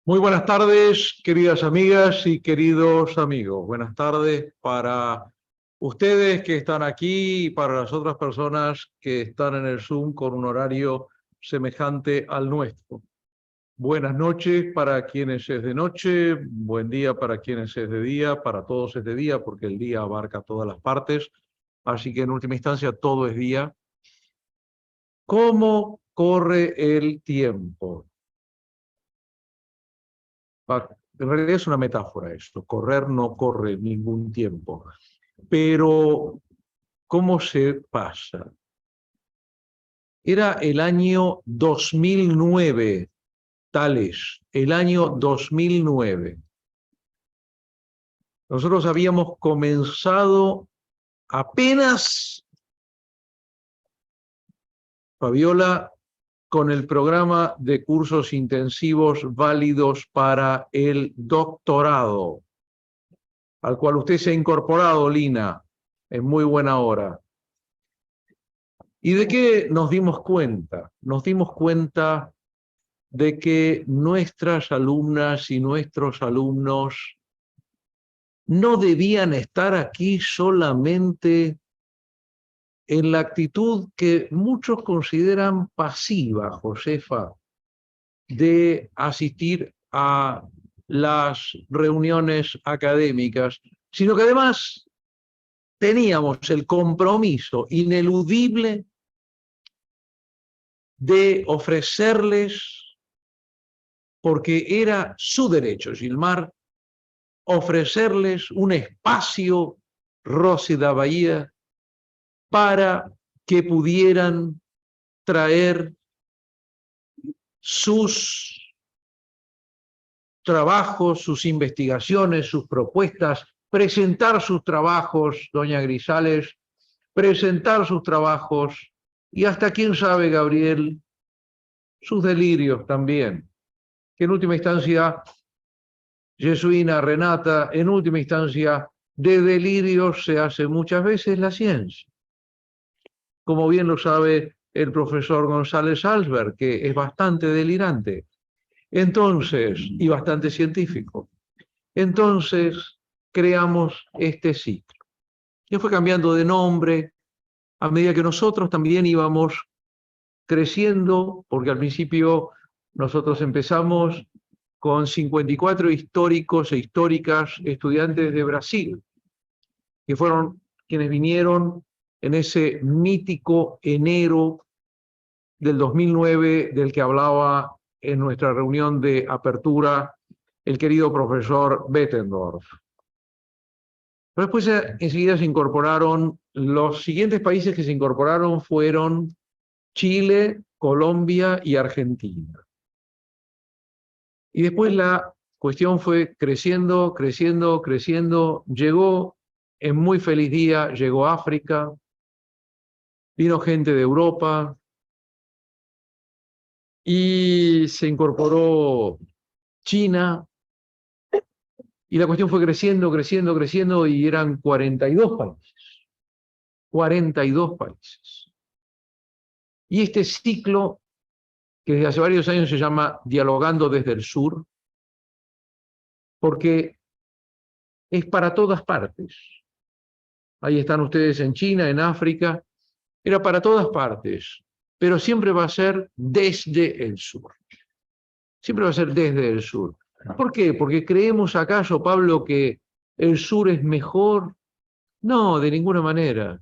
Muy buenas tardes, queridas amigas y queridos amigos. Buenas tardes para ustedes que están aquí y para las otras personas que están en el Zoom con un horario semejante al nuestro. Buenas noches para quienes es de noche, buen día para quienes es de día, para todos es de día porque el día abarca todas las partes, así que en última instancia todo es día. ¿Cómo corre el tiempo? En realidad es una metáfora esto, correr no corre ningún tiempo, pero ¿cómo se pasa? Era el año 2009, Tales, el año 2009. Nosotros habíamos comenzado apenas, Fabiola, con el programa de cursos intensivos válidos para el doctorado, al cual usted se ha incorporado, Lina, en muy buena hora. ¿Y de qué nos dimos cuenta? Nos dimos cuenta de que nuestras alumnas y nuestros alumnos no debían estar aquí solamente en la actitud que muchos consideran pasiva, Josefa, de asistir a las reuniones académicas, sino que además teníamos el compromiso ineludible de ofrecerles, porque era su derecho, Gilmar, ofrecerles un espacio, Rosy da Bahía, para que pudieran traer sus trabajos, sus investigaciones, sus propuestas, presentar sus trabajos, doña Grisales, presentar sus trabajos y hasta quién sabe, Gabriel, sus delirios también, que en última instancia, Jesuina, Renata, en última instancia, de delirios se hace muchas veces la ciencia. Como bien lo sabe el profesor González Salzberg, que es bastante delirante. Entonces, y bastante científico. Entonces, creamos este ciclo. Y fue cambiando de nombre a medida que nosotros también íbamos creciendo, porque al principio nosotros empezamos con 54 históricos e históricas estudiantes de Brasil, que fueron quienes vinieron en ese mítico enero del 2009 del que hablaba en nuestra reunión de apertura el querido profesor Bettendorf. Pero después enseguida se incorporaron, los siguientes países que se incorporaron fueron Chile, Colombia y Argentina. Y después la cuestión fue creciendo, creciendo, creciendo. Llegó en muy feliz día, llegó África, vino gente de Europa y se incorporó China. Y la cuestión fue creciendo, creciendo, creciendo y eran 42 países. 42 países. Y este ciclo, que desde hace varios años se llama Dialogando desde el Sur, porque es para todas partes. Ahí están ustedes en China, en África, era para todas partes, pero siempre va a ser desde el sur. Siempre va a ser desde el sur. ¿Por qué? Porque creemos acaso, Pablo, que el sur es mejor. No, de ninguna manera.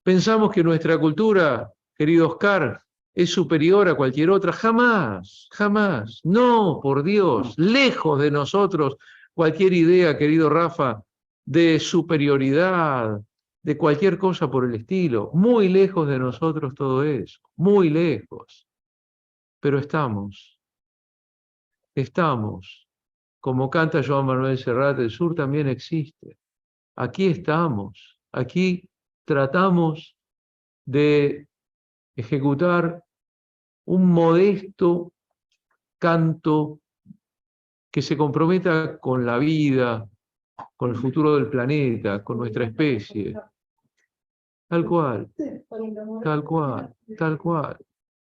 Pensamos que nuestra cultura, querido Oscar, es superior a cualquier otra. Jamás, jamás. No, por Dios, lejos de nosotros cualquier idea, querido Rafa, de superioridad, de cualquier cosa por el estilo. Muy lejos de nosotros todo eso, muy lejos. Pero estamos. Como canta Joan Manuel Serrat, el sur también existe. Aquí estamos, aquí tratamos de ejecutar un modesto canto que se comprometa con la vida, con el futuro del planeta, con nuestra especie. Tal cual, tal cual, tal cual,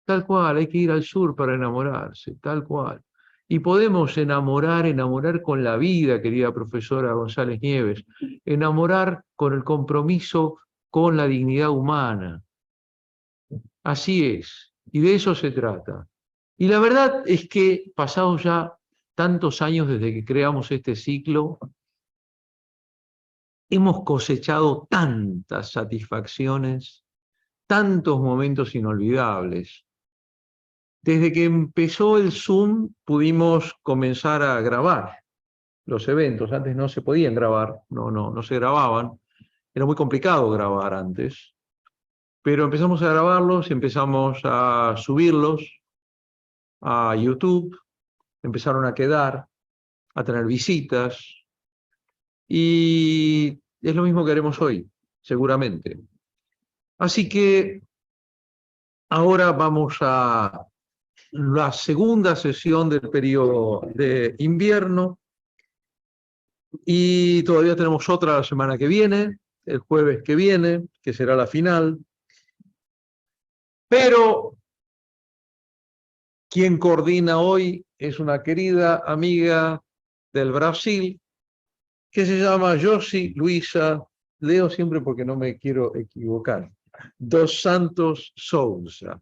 tal cual. Hay que ir al sur para enamorarse, tal cual. Y podemos enamorar con la vida, querida profesora González Nieves, enamorar con el compromiso con la dignidad humana. Así es, y de eso se trata. Y la verdad es que pasados ya tantos años desde que creamos este ciclo, hemos cosechado tantas satisfacciones, tantos momentos inolvidables. Desde que empezó el Zoom pudimos comenzar a grabar los eventos. Antes no se podían grabar, no se grababan. Era muy complicado grabar antes. Pero empezamos a grabarlos, empezamos a subirlos a YouTube, empezaron a quedar, a tener visitas. Y es lo mismo que haremos hoy, seguramente. Así que ahora vamos a la segunda sesión del periodo de invierno y todavía tenemos otra la semana que viene, el jueves que viene, que será la final. Pero quien coordina hoy es una querida amiga del Brasil que se llama Josi Luisa, leo siempre porque no me quiero equivocar, dos Santos Souza.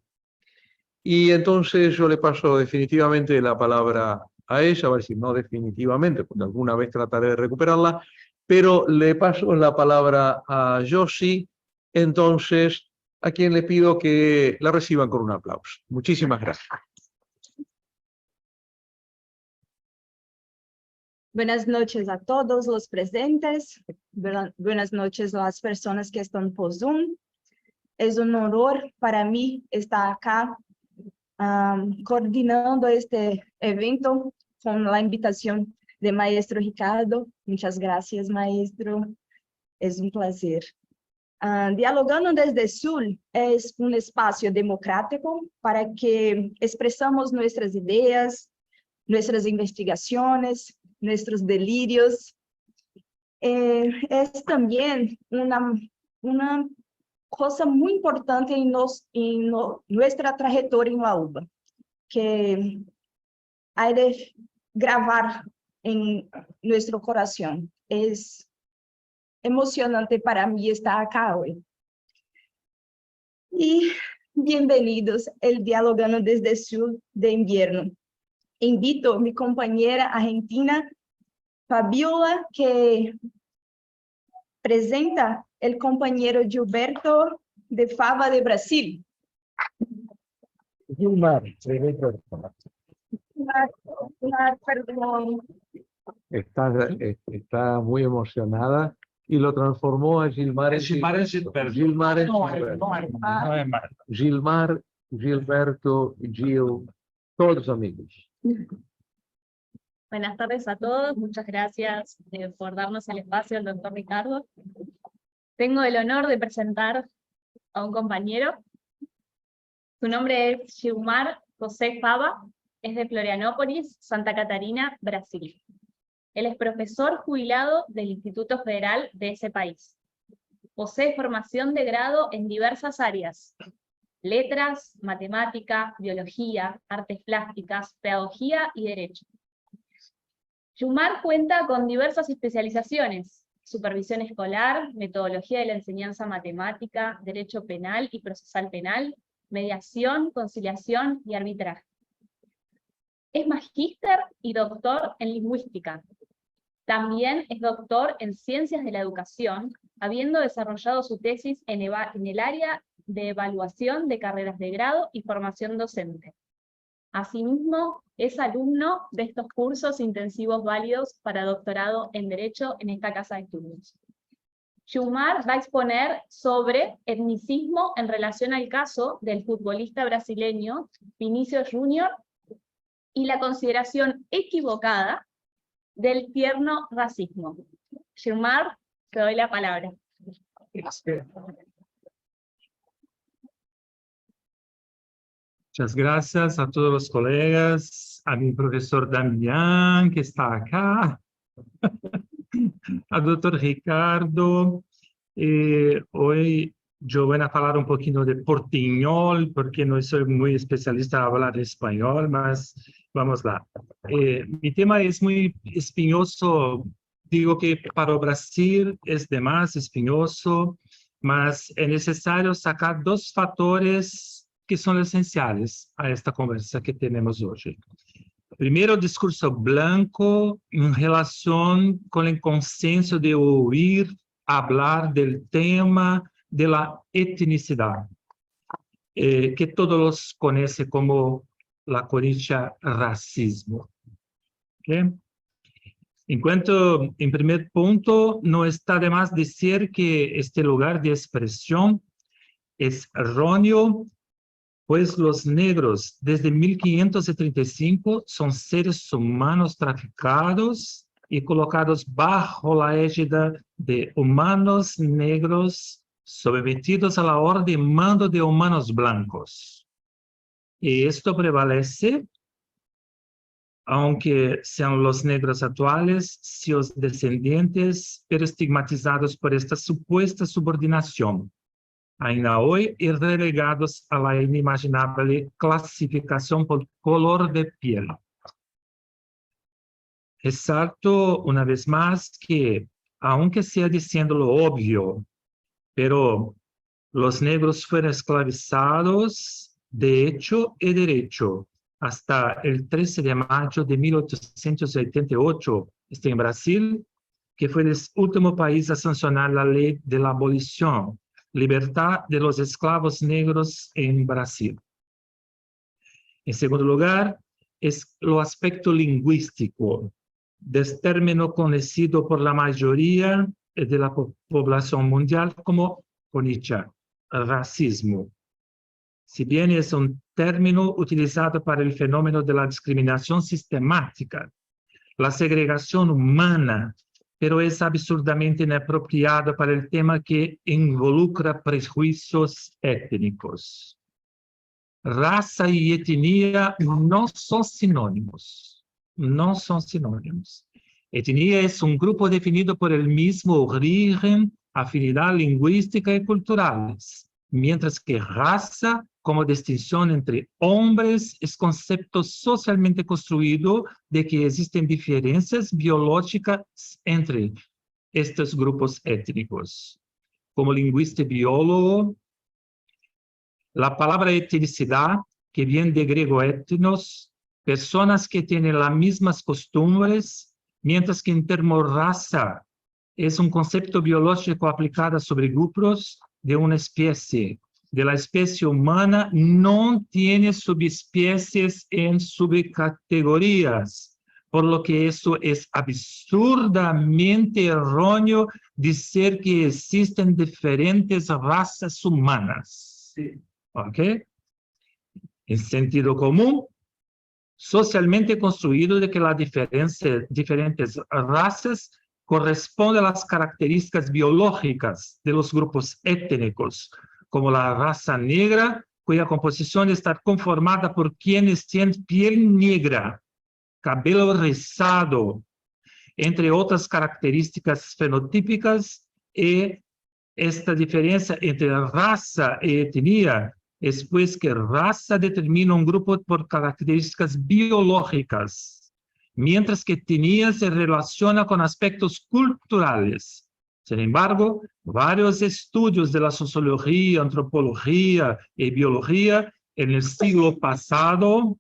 Y entonces yo le paso definitivamente la palabra a ella, a ver si no definitivamente, porque alguna vez trataré de recuperarla, pero le paso la palabra a Josi, entonces a quien le pido que la reciban con un aplauso. Muchísimas gracias. Buenas noches a todos los presentes, buenas noches a las personas que están por Zoom. Es un honor para mí estar acá coordinando este evento con la invitación de maestro Ricardo. Muchas gracias, maestro. Es un placer. Dialogando desde Sul es un espacio democrático para que expresamos nuestras ideas, nuestras investigaciones, nuestros delirios. Es también una cosa muy importante en nuestra trayectoria en la UBA, que hay de grabar en nuestro corazón. Es emocionante para mí estar acá hoy. Y bienvenidos al Dialogando desde Sur de Invierno. Invito a mi compañera argentina, Fabiola, que presenta el compañero Gilberto de Fava de Brasil. Gilmar, perdón. está muy emocionada y lo transformó a Gilmar. Gilmar es Gilberto. Gilmar es Gilmar, Gilberto, Gil, todos amigos. Buenas tardes a todos, muchas gracias por darnos el espacio al doctor Ricardo. Tengo el honor de presentar a un compañero. Su nombre es Gilmar José Fava, es de Florianópolis, Santa Catarina, Brasil. Él es profesor jubilado del Instituto Federal de ese país. Posee formación de grado en diversas áreas: letras, matemática, biología, artes plásticas, pedagogía y derecho. Gilmar cuenta con diversas especializaciones: supervisión escolar, metodología de la enseñanza matemática, derecho penal y procesal penal, mediación, conciliación y arbitraje. Es magíster y doctor en lingüística. También es doctor en ciencias de la educación, habiendo desarrollado su tesis en el área de evaluación de carreras de grado y formación docente. Asimismo, es alumno de estos cursos intensivos válidos para doctorado en Derecho en esta casa de estudios. Gilmar va a exponer sobre etnicismo en relación al caso del futbolista brasileño Vinícius Júnior y la consideración equivocada del tierno racismo. Gilmar, te doy la palabra. Muchas gracias a todos los colegas, a mi profesor Damián, que está acá, al doctor Ricardo. Hoy yo voy a hablar un poquito de portuñol, porque no soy muy especialista en hablar español, mas Vamos lá. Mi tema es muy espinhoso. Digo que para o Brasil es demás espinhoso, mas é necessário sacar dois fatores que são essenciais a esta conversa que temos hoje. Primeiro, o discurso branco em relação com o consenso de ouvir falar do tema da etnicidade, que todos conhecem como la coricha racismo. ¿Okay? Enquanto, en primer punto, no está de más decir que este lugar de expresión es erróneo, pues los negros desde 1535 son seres humanos traficados y colocados bajo la égida de humanos negros sometidos a la orden y mando de humanos blancos. Y esto prevalece, aunque sean los negros actuales, sus descendientes, pero estigmatizados por esta supuesta subordinación, ainda hoy y relegados a la inimaginable clasificación por color de piel. Resalto una vez más que, aunque sea diciendo lo obvio, pero los negros fueron esclavizados de hecho y derecho hasta el 13 de mayo de 1888, en Brasil, que fue el último país a sancionar la ley de la abolición, libertad de los esclavos negros en Brasil. En segundo lugar, es el aspecto lingüístico del término conocido por la mayoría de la población mundial como conicha, racismo. Si bien es un término utilizado para el fenómeno de la discriminación sistemática, la segregación humana, pero es absurdamente inapropiado para el tema que involucra prejuicios étnicos. Raza y etnia no son sinónimos, no son sinónimos. Etnia es un grupo definido por el mismo origen, afinidad lingüística y culturales, mientras que raza, como distinción entre hombres, es concepto socialmente construido de que existen diferencias biológicas entre estos grupos étnicos. Como lingüista y biólogo, la palabra etnicidad, que viene de griego etnos, personas que tienen las mismas costumbres, mientras que en término raza es un concepto biológico aplicado sobre grupos de una especie. De la especie humana no tiene subespecies en subcategorías, por lo que eso es absurdamente erróneo decir que existen diferentes razas humanas. ¿Ok? En sentido común, socialmente construido de que las diferentes razas corresponden a las características biológicas de los grupos étnicos, como la raza negra, cuya composición está conformada por quienes tienen piel negra, cabello rizado, entre otras características fenotípicas, y esta diferencia entre raza y etnia es pues que raza determina un grupo por características biológicas, mientras que etnia se relaciona con aspectos culturales. Sin embargo, varios estudios de la sociología, antropología y biología en el siglo pasado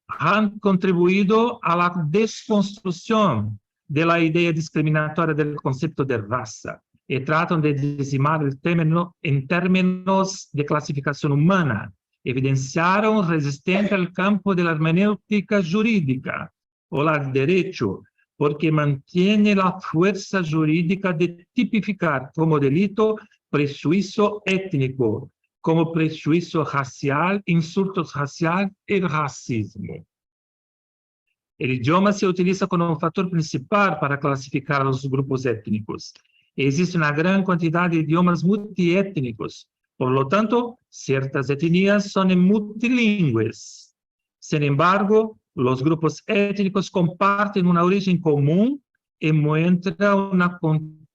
han contribuido a la desconstrucción de la idea discriminatoria del concepto de raza y tratan de decimar el término en términos de clasificación humana. Evidenciaron resistencia al campo de la hermenéutica jurídica o al derecho, porque mantiene la fuerza jurídica de tipificar como delito prejuicio étnico, como prejuicio racial, insultos racial y racismo. El idioma se utiliza como un factor principal para clasificar los grupos étnicos. Existe una gran cantidad de idiomas multiétnicos, por lo tanto, ciertas etnias son multilingües. Sin embargo, los grupos étnicos comparten una origen común y muestran una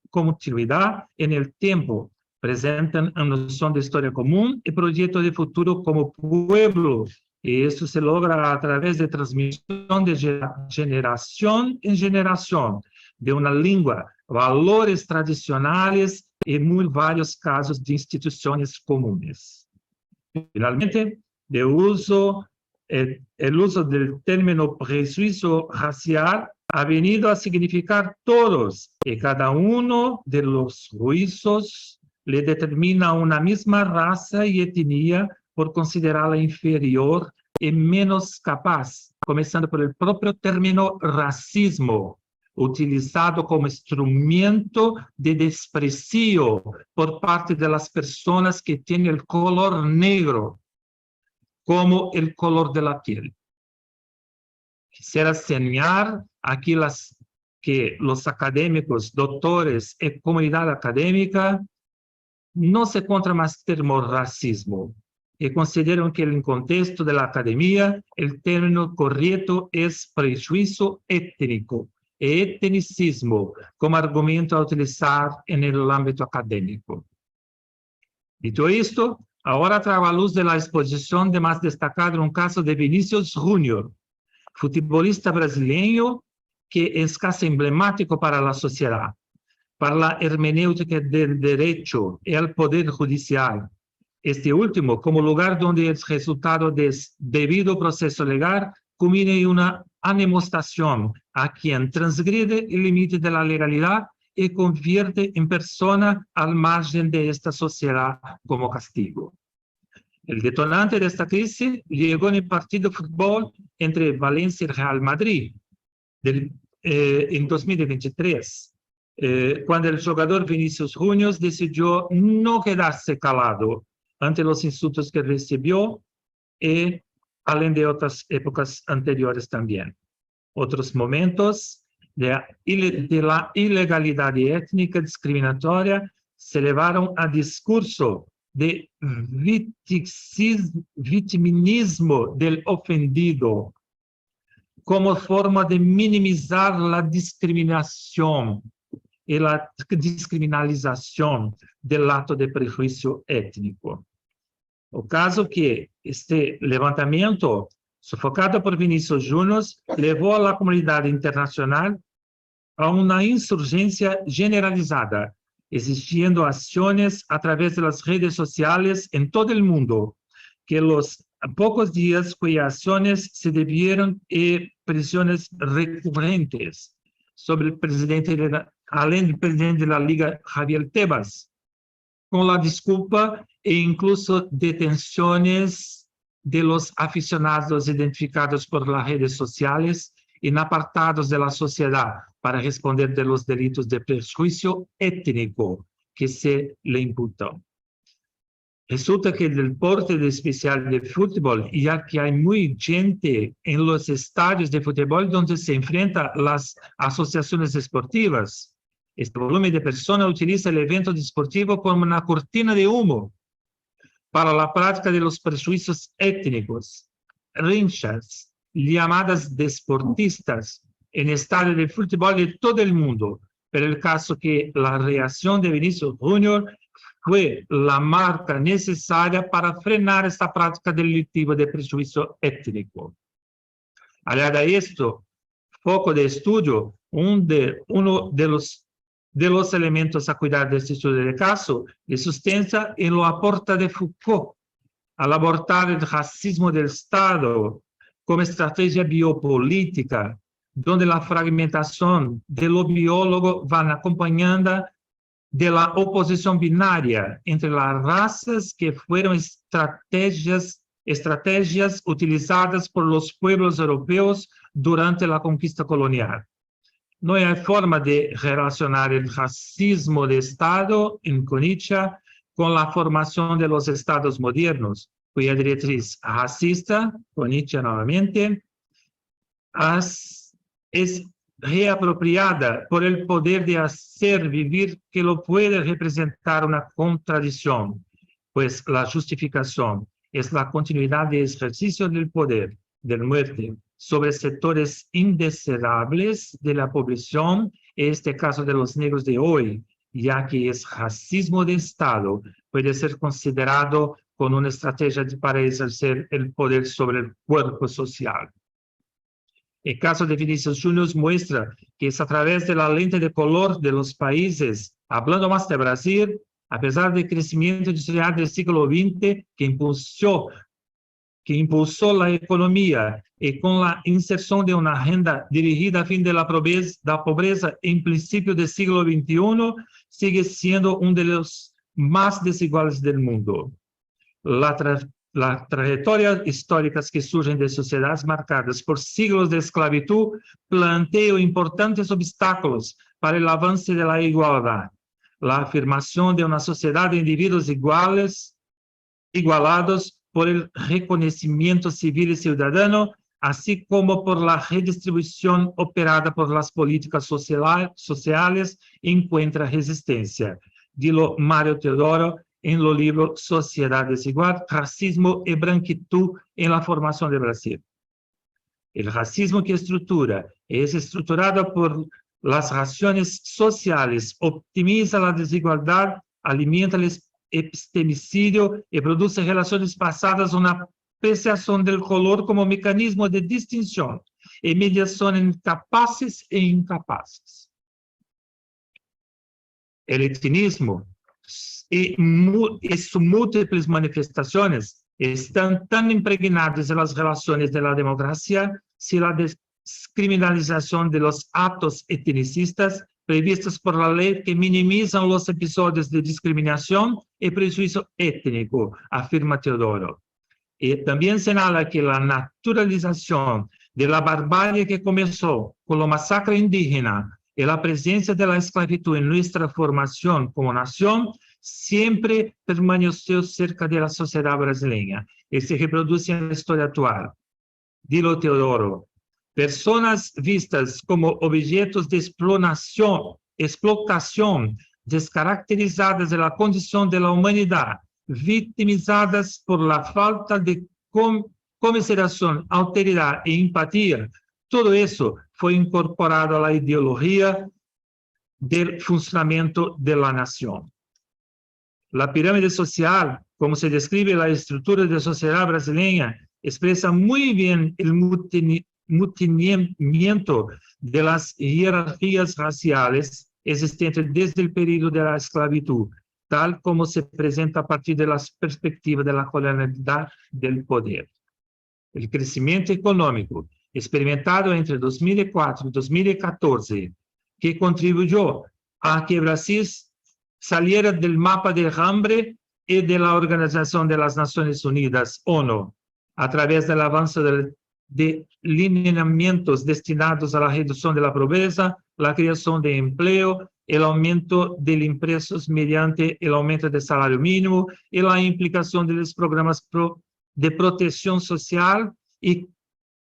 continuidad en el tiempo. Presentan una noción de historia común y proyecto de futuro como pueblo Y esto se logra a través de transmisión de generación en generación de una lengua, valores tradicionales y muy varios casos de instituciones comunes. Finalmente, el uso del término prejuicio racial ha venido a significar todos y cada uno de los juicios le determina una misma raza y etnia por considerarla inferior y menos capaz, comenzando por el propio término racismo, utilizado como instrumento de desprecio por parte de las personas que tienen el color negro como el color de la piel. Quisiera señalar aquí que los académicos, doctores y comunidad académica no se encuentran más termo racismo y consideran que en el contexto de la academia el término correcto es prejuicio étnico y etnicismo como argumento a utilizar en el ámbito académico. Dicho esto, ahora traigo a luz de la exposición de más destacado un caso de Vinícius Júnior, futbolista brasileño que es casi emblemático para la sociedad, para la hermenéutica del derecho y el poder judicial. Este último, como lugar donde el resultado del debido proceso legal culmina en una anemostación a quien transgrede el límite de la legalidad y convierte en persona al margen de esta sociedad como castigo. El detonante de esta crisis llegó en el partido de fútbol entre Valencia y Real Madrid en 2023, cuando el jugador Vinícius Júnior decidió no quedarse calado ante los insultos que recibió y além de otras épocas anteriores también. Otros momentos de la ilegalidad étnica discriminatoria se llevaron a discurso de vitimismo del ofendido como forma de minimizar la discriminación y la descriminalización del acto de prejuicio étnico. O caso que este levantamiento, sofocado por Vinícius Júnior, llevó a la comunidad internacional a una insurgencia generalizada, existiendo acciones a través de las redes sociales en todo el mundo, que los pocos días cuyas acciones se debieron y presiones recurrentes sobre el presidente além del presidente de la Liga, Javier Tebas, con la disculpa e incluso detenciones de los aficionados identificados por las redes sociales y apartados de la sociedad para responder de los delitos de prejuicio étnico que se le imputó. Resulta que el deporte especial de fútbol, ya que hay muy gente en los estadios de fútbol donde se enfrentan las asociaciones esportivas, este volumen de personas utiliza el evento deportivo como una cortina de humo para la práctica de los prejuicios étnicos, rinchas, llamadas deportistas en estadio de fútbol de todo el mundo. Pero el caso que la reacción de Vinícius Júnior fue la marca necesaria para frenar esta práctica delictiva de prejuicio étnico. Aliado a esto, foco de estudio, uno de los elementos a cuidar de este estudio de caso, le sustenta en lo aporta de Foucault al abordar el racismo del Estado como estrategia biopolítica, donde la fragmentación de lo biólogo van acompañada de la oposición binaria entre las razas que fueron estrategias utilizadas por los pueblos europeos durante la conquista colonial. No hay forma de relacionar el racismo de Estado en Conicha con la formación de los estados modernos, cuya directriz racista, Conicha nuevamente, es reapropiada por el poder de hacer vivir que lo puede representar una contradicción, pues la justificación es la continuidad de ejercicio del poder, del muerte, sobre sectores indeseables de la población, en este caso de los negros de hoy, ya que es racismo de Estado, puede ser considerado con una estrategia para ejercer el poder sobre el cuerpo social. El caso de Vinicius Junior muestra que es a través de la lente de color de los países, hablando más de Brasil, a pesar del crecimiento industrial del siglo XX que impulsó la economía y con la inserción de una agenda dirigida a fin de la pobreza en principio del siglo XXI, sigue siendo uno de los más desiguales del mundo. Las trayectorias históricas que surgen de sociedades marcadas por siglos de esclavitud plantean importantes obstáculos para el avance de la igualdad. La afirmación de una sociedad de individuos igualados por el reconocimiento civil y ciudadano, así como por la redistribución operada por las políticas sociales, encuentra resistencia. Dilo Mário Teodoro en el libro Sociedad Desigual, Racismo y Branquitud en la Formación de Brasil. El racismo que estructura es estructurado por las razones sociales, optimiza la desigualdad, alimenta el epistemicidio y produce relaciones basadas en una apreciación del color como mecanismo de distinción y mediación entre capaces e incapaces. El etnismo y sus múltiples manifestaciones están tan impregnadas en las relaciones de la democracia si la descriminalización de los actos etnicistas previstos por la ley que minimizan los episodios de discriminación y prejuicio étnico, afirma Teodoro. Y también señala que la naturalización de la barbarie que comenzó con la masacre indígena y la presencia de la esclavitud en nuestra formación como nación siempre permaneció cerca de la sociedad brasileña y se reproduce en la historia actual. Dilo Teodoro, personas vistas como objetos de explotación descaracterizadas de la condición de la humanidad, victimizadas por la falta de conmiseración, alteridad e empatía, todo eso fue incorporado a la ideología del funcionamiento de la nación. La pirámide social, como se describe la estructura de la sociedad brasileña, expresa muy bien el mutinamiento de las jerarquías raciales existentes desde el periodo de la esclavitud, tal como se presenta a partir de las perspectivas de la colonialidad del poder. El crecimiento económico experimentado entre 2004 y 2014, que contribuyó a que Brasil saliera del mapa del hambre y de la Organización de las Naciones Unidas, ONU, a través del avance de lineamientos destinados a la reducción de la pobreza, la creación de empleo, el aumento de ingresos mediante el aumento del salario mínimo y la implicación de los programas de protección social y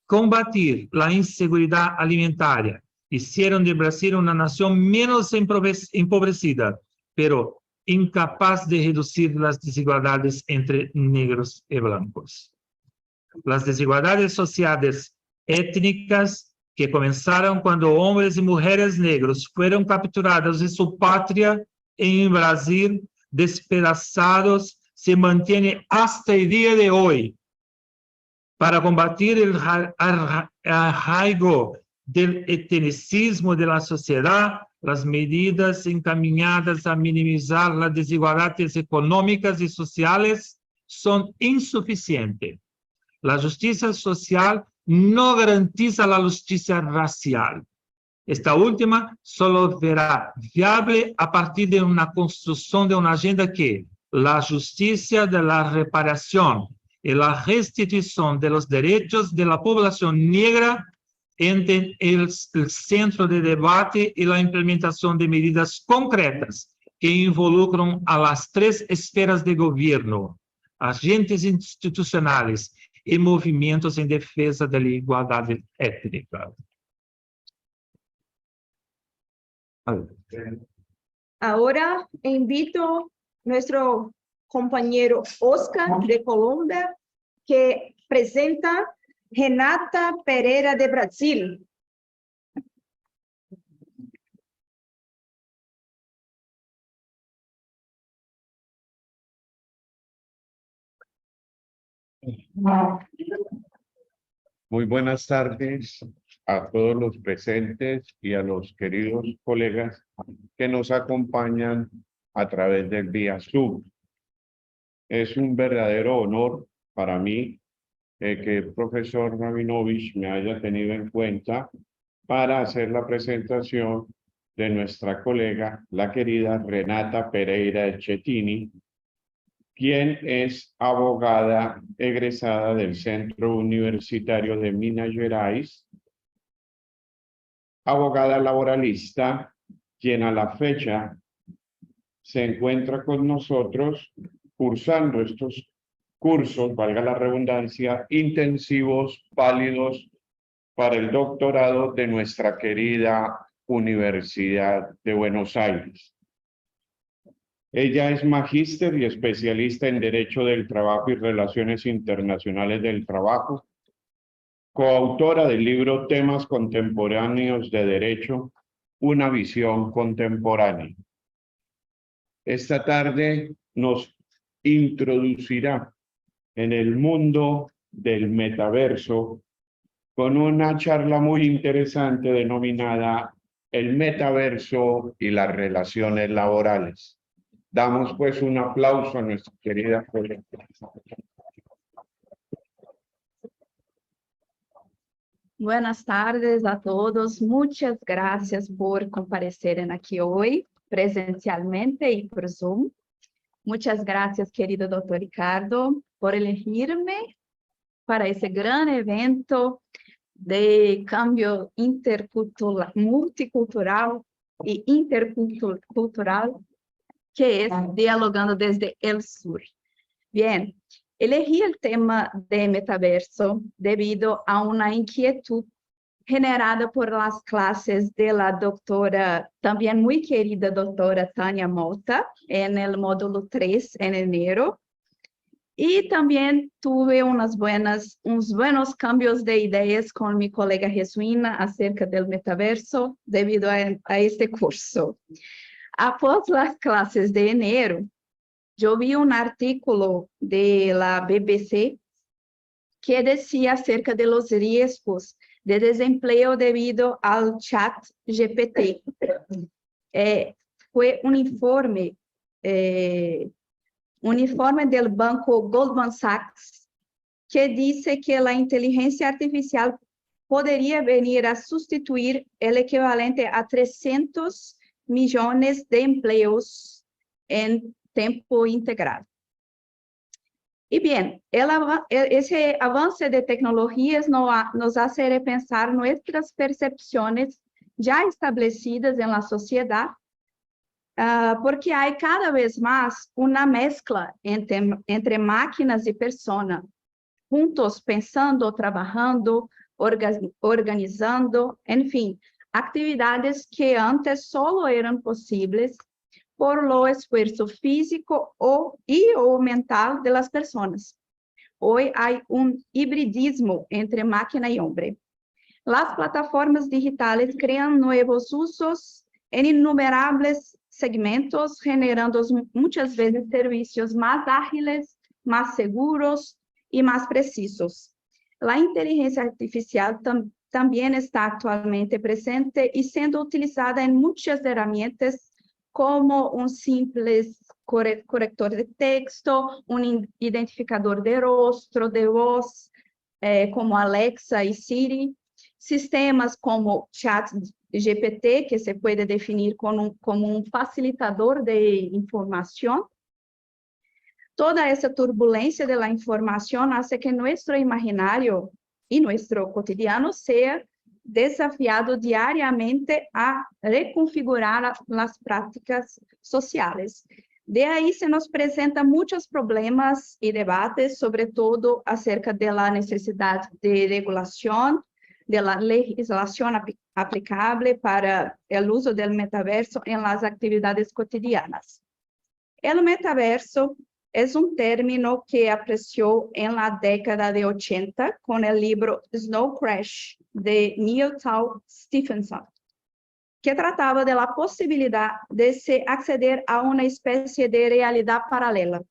combatir la inseguridad alimentaria. Hicieron de Brasil una nación menos empobrecida, pero incapaz de reducir las desigualdades entre negros y blancos. Las desigualdades sociales étnicas que comenzaron cuando hombres y mujeres negros fueron capturados en su patria en Brasil, despedazados, se mantienen hasta el día de hoy. Para combatir el arraigo del etnicismo de la sociedad, las medidas encaminadas a minimizar las desigualdades económicas y sociales son insuficientes. La justicia social no garantiza la justicia racial. Esta última solo será viable a partir de una construcción de una agenda que la justicia de la reparación y la restitución de los derechos de la población negra entre el centro de debate y la implementación de medidas concretas que involucran a las tres esferas de gobierno, agentes institucionales y movimientos en defensa de la igualdad étnica. Ahora invito a nuestro compañero Oscar de Colombia, que presenta Renata Pereira de Brasil. Muy buenas tardes a todos los presentes y a los queridos colegas que nos acompañan a través del vía Zoom. Es un verdadero honor para mí que el profesor Rabinovich me haya tenido en cuenta para hacer la presentación de nuestra colega, la querida Renata Pereira Echetini, quien es abogada egresada del Centro Universitario de Minas Gerais, abogada laboralista, quien a la fecha se encuentra con nosotros cursando estos cursos, valga la redundancia, intensivos, válidos para el doctorado de nuestra querida Universidad de Buenos Aires. Ella es magíster y especialista en Derecho del Trabajo y Relaciones Internacionales del Trabajo, coautora del libro Temas Contemporáneos de Derecho, una visión contemporánea. Esta tarde nos introducirá en el mundo del metaverso con una charla muy interesante denominada El metaverso y las relaciones laborales. Damos pues un aplauso a nuestra querida colega. Buenas tardes a todos. Muchas gracias por comparecerem aqui hoje, presencialmente e por Zoom. Muchas gracias, querido Dr. Ricardo, por elegirme para esse grande evento de cambio multicultural e intercultural, que es Dialogando desde el Sur. Bien, elegí el tema de metaverso debido a una inquietud generada por las clases de la doctora, también muy querida doctora Tania Mota, en el módulo 3 en enero. Y también tuve unos buenos cambios de ideas con mi colega Jesuína acerca del metaverso debido a este curso. Após las clases de enero, yo vi un artículo de la BBC que decía acerca de los riesgos de desempleo debido al chat GPT. Fue un informe del banco Goldman Sachs que dice que la inteligencia artificial podría venir a sustituir el equivalente a 300 millones de empleos en tiempo integral. Y bien, ese avance de tecnologías nos hace repensar nuestras percepciones ya establecidas en la sociedad, porque hay cada vez más una mezcla entre máquinas y personas, juntos pensando, trabajando, organizando, en fin, actividades que antes solo eran posibles por lo esfuerzo físico o mental de las personas. Hoy hay un hibridismo entre máquina y hombre. Las plataformas digitales crean nuevos usos en innumerables segmentos, generando muchas veces servicios más ágiles, más seguros y más precisos. La inteligencia artificial también está actualmente presente y siendo utilizada en muchas herramientas como un simple corrector de texto, un identificador de rostro, de voz, como Alexa y Siri, sistemas como ChatGPT, que se puede definir como un facilitador de información. Toda esa turbulencia de la información hace que nuestro imaginario y nuestro cotidiano sea desafiado diariamente a reconfigurar las prácticas sociales. De ahí se nos presentan muchos problemas y debates, sobre todo acerca de la necesidad de regulación, de la legislación aplicable para el uso del metaverso en las actividades cotidianas. El metaverso es un término que apareció en la década de 80 con el libro Snow Crash de Neil Stephenson, que trataba de la posibilidad de se acceder a una especie de realidad paralela.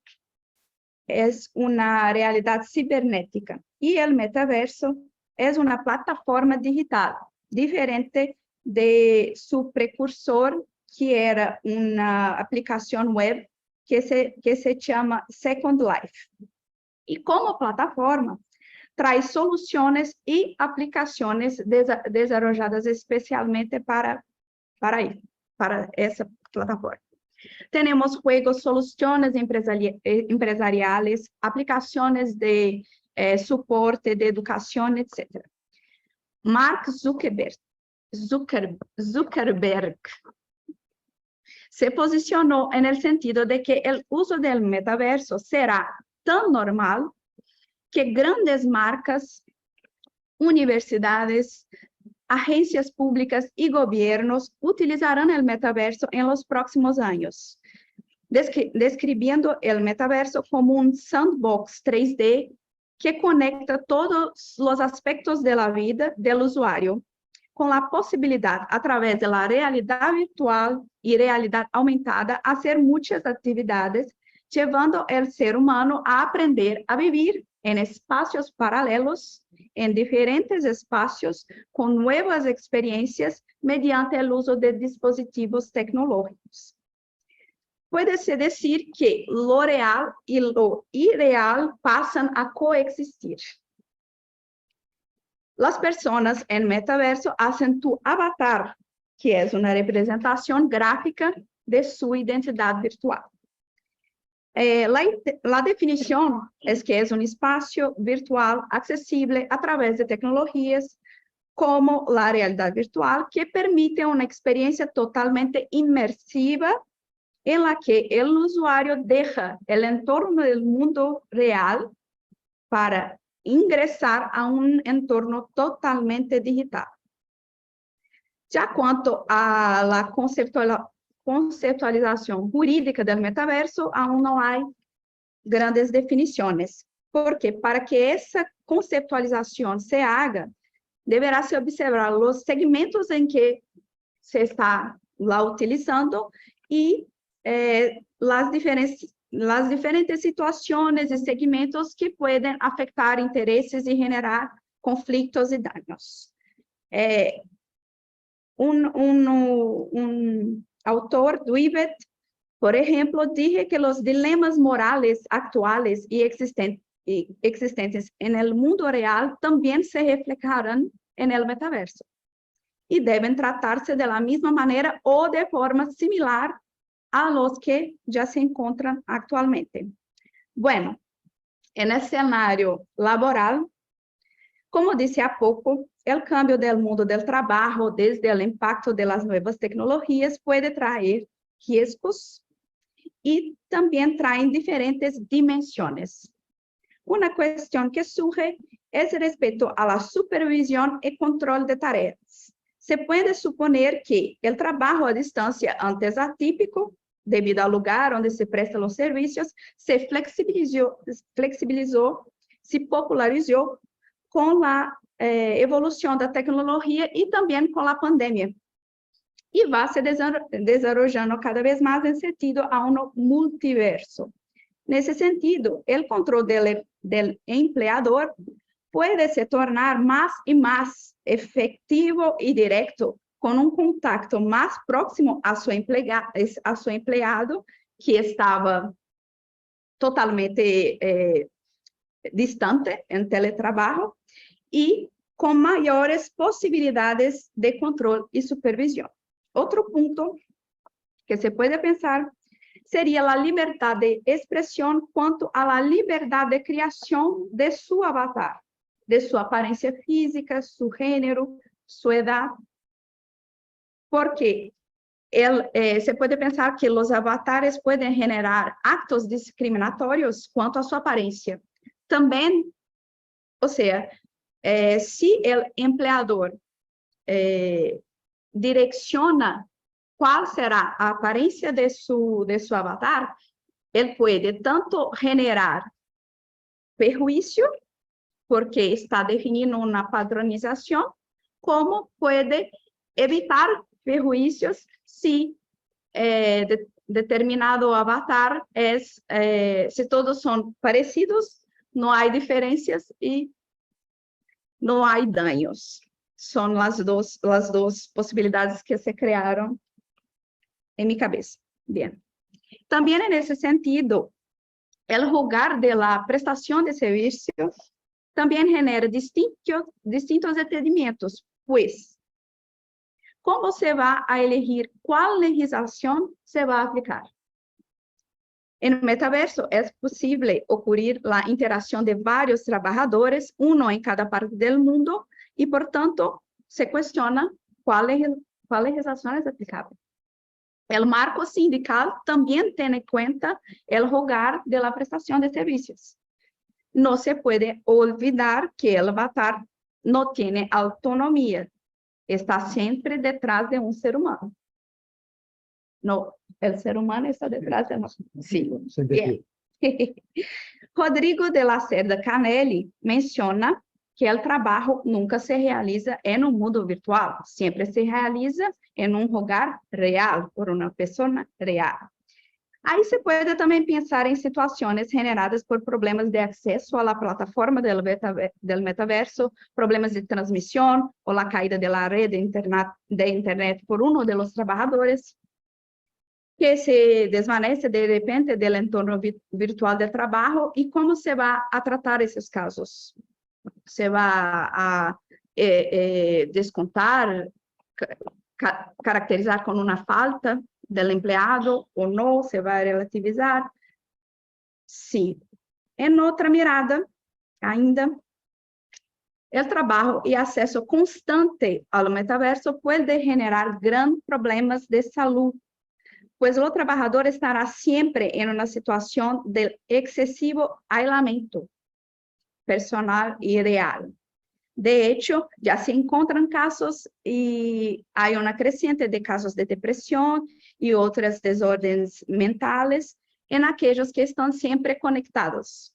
es una realidad cibernética y el metaverso es una plataforma digital diferente de su precursor, que era una aplicación web que se llama Second Life. Y como plataforma, trae soluciones y aplicaciones desarrolladas especialmente para esa plataforma. Tenemos juegos, soluciones empresariales, aplicaciones de soporte, de educación, etc. Mark Zuckerberg se posicionó en el sentido de que el uso del metaverso será tan normal que grandes marcas, universidades, agencias públicas y gobiernos utilizarán el metaverso en los próximos años, describiendo el metaverso como un sandbox 3D que conecta todos los aspectos de la vida del usuario, con la posibilidad, a través de la realidad virtual y realidad aumentada, hacer muchas actividades, llevando al ser humano a aprender a vivir en espacios paralelos, en diferentes espacios, con nuevas experiencias mediante el uso de dispositivos tecnológicos. Puede-se decir que lo real y lo irreal pasan a coexistir. Las personas en metaverso hacen tu avatar, que es una representación gráfica de su identidad virtual. La definición es que es un espacio virtual accesible a través de tecnologías como la realidad virtual, que permite una experiencia totalmente inmersiva en la que el usuario deja el entorno del mundo real para ingresar a un entorno totalmente digital. Ya cuanto a la conceptualización jurídica del metaverso, aún no hay grandes definiciones, porque para que esa conceptualización se haga, deberá se observar los segmentos en que se está la utilizando y las diferentes situaciones y segmentos que pueden afectar intereses y generar conflictos y daños. Un autor, Dweebet, por ejemplo, dice que los dilemas morales actuales y existentes en el mundo real también se reflejarán en el metaverso y deben tratarse de la misma manera o de forma similar a los que ya se encuentran actualmente. Bueno, en el escenario laboral, como dije há pouco, el cambio del mundo del trabajo desde el impacto de las nuevas tecnologías puede traer riesgos y también traen diferentes dimensiones. Una cuestión que surge es respecto a la supervisión y control de tareas. Se puede suponer que el trabajo a distancia, antes atípico, debido al lugar onde se prestan los servicios, se flexibilizó, se popularizó con la evolución da tecnologia e também com a pandemia. E vai se desarrollando cada vez mais em sentido a um multiverso. Nesse sentido, o controle del empleador pode se tornar mais e mais efetivo e direto, com um contacto mais próximo a seu empleado, que estava totalmente distante em teletrabalho, e com maiores possibilidades de controle e supervisão. Outro ponto que se pode pensar seria a liberdade de expressão quanto à liberdade de criação de seu avatar, de sua aparência física, seu gênero, sua idade, porque se pode pensar que os avatares podem generar actos discriminatórios quanto à sua aparência. Também, ou seja, se o empleador direciona qual será a aparência de seu avatar, ele pode tanto generar perjuízo, porque está definindo uma padronização, como pode evitar perjuízos se determinado avatar si todos son parecidos, no hay diferencias y no hay daños. Son las dos posibilidades que se crearon en mi cabeza. Bien. También en ese sentido, el jugar de la prestación de servicios también genera distintos entendimientos, pues, ¿cómo se va a elegir cuál legislación se va a aplicar? En el metaverso es posible ocurrir la interacción de varios trabajadores, uno en cada parte del mundo, y por tanto se cuestiona cuál legislación es aplicable. El marco sindical también tiene en cuenta el hogar de la prestación de servicios. No se puede olvidar que el avatar no tiene autonomía, está siempre detrás de un ser humano. No, el ser humano está detrás de nosotros. Sí. Bien. Rodrigo de la Cerda Canelli menciona que el trabajo nunca se realiza en un mundo virtual, siempre se realiza en un hogar real, por una persona real. Ahí se puede también pensar en situaciones generadas por problemas de acceso a la plataforma del metaverso, problemas de transmisión o la caída de la red de internet por uno de los trabajadores, que se desvanece de repente del entorno virtual de trabajo y cómo se va a tratar esos casos. Se va a descontar, caracterizar con una falta del empleado o no, se va a relativizar. Sí. En otra mirada, ainda, el trabajo y acceso constante al metaverso puede generar grandes problemas de salud, pues el trabajador estará siempre en una situación de excesivo aislamiento personal y real. De hecho, ya se encuentran casos y hay una creciente de casos de depresión y otras desórdenes mentales en aquellos que están siempre conectados.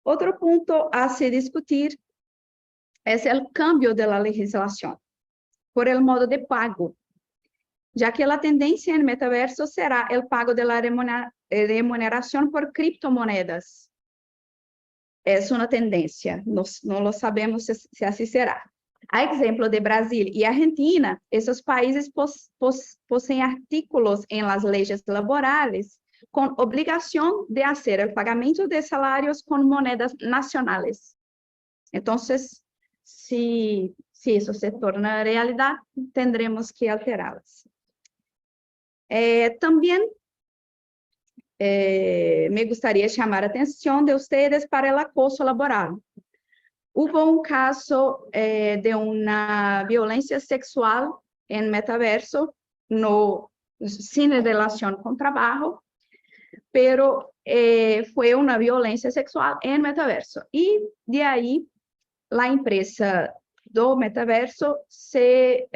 Otro punto a se discutir es el cambio de la legislación por el modo de pago, ya que la tendencia en el metaverso será el pago de la remuneración por criptomonedas. Es una tendencia, no lo sabemos si así será. A ejemplo de Brasil y Argentina, esos países poseen artículos en las leyes laborales con obligación de hacer el pagamento de salarios con monedas nacionales. Entonces, si eso se torna realidad, tendremos que alterarlas. También me gustaría llamar la atención de ustedes para el acoso laboral. Hubo un caso de una violencia sexual en metaverso, no, sin relación con trabajo, pero fue una violencia sexual en metaverso. Y de ahí la empresa do metaverso se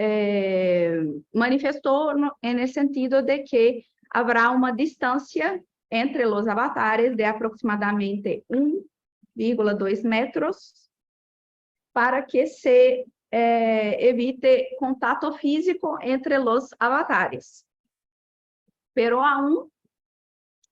manifestó en el sentido de que habrá una distancia entre los avatares de aproximadamente 1,2 metros para que se evite contacto físico entre los avatares. Pero aún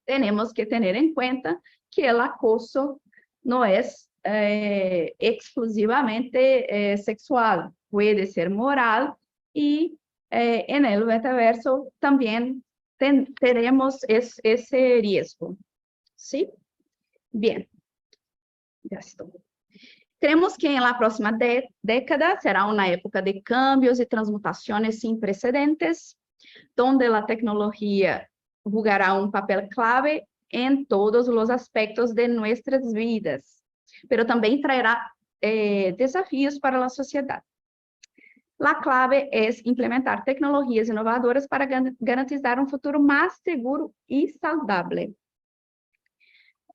tenemos que tener en cuenta que el acoso no es exclusivamente sexual, puede ser moral y en el metaverso también tenemos ese riesgo. ¿Sí? Bien. Ya estoy. Creemos que en la próxima década será una época de cambios y transmutaciones sin precedentes, donde la tecnología jugará un papel clave en todos los aspectos de nuestras vidas, pero también traerá desafíos para la sociedad. La clave es implementar tecnologías inovadoras para garantizar un futuro más seguro y saludable.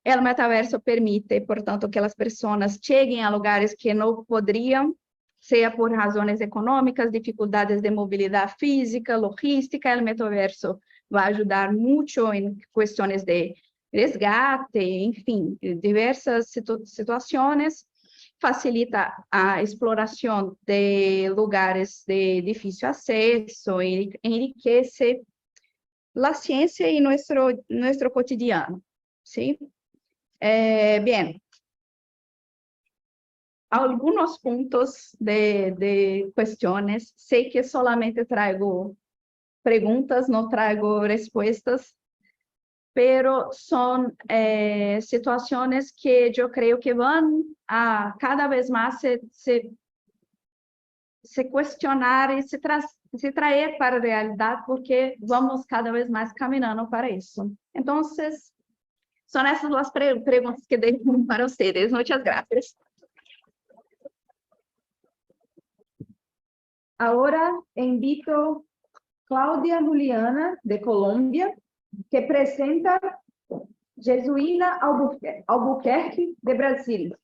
El metaverso permite, portanto, que las personas lleguen a lugares que no podrían, sea por razones económicas, dificultades de movilidad física, logística. El metaverso va a ayudar mucho en cuestiones de resgate, en fin, diversas situaciones. Facilita a exploración de lugares de difícil acceso, enriquece la ciencia y nuestro cotidiano, ¿sí? Bien, algunos puntos de cuestiones. Sé que solamente traigo preguntas, no traigo respuestas, pero son situaciones que yo creo que van a cada vez más se cuestionar y se traer para a realidad, porque vamos cada vez más caminando para eso. Entonces, son essas as perguntas que dejo para vocês. Muchas gracias. Ahora invito Cláudia Juliana, de Colômbia, que presenta Jesuína Albuquerque, de Brasil.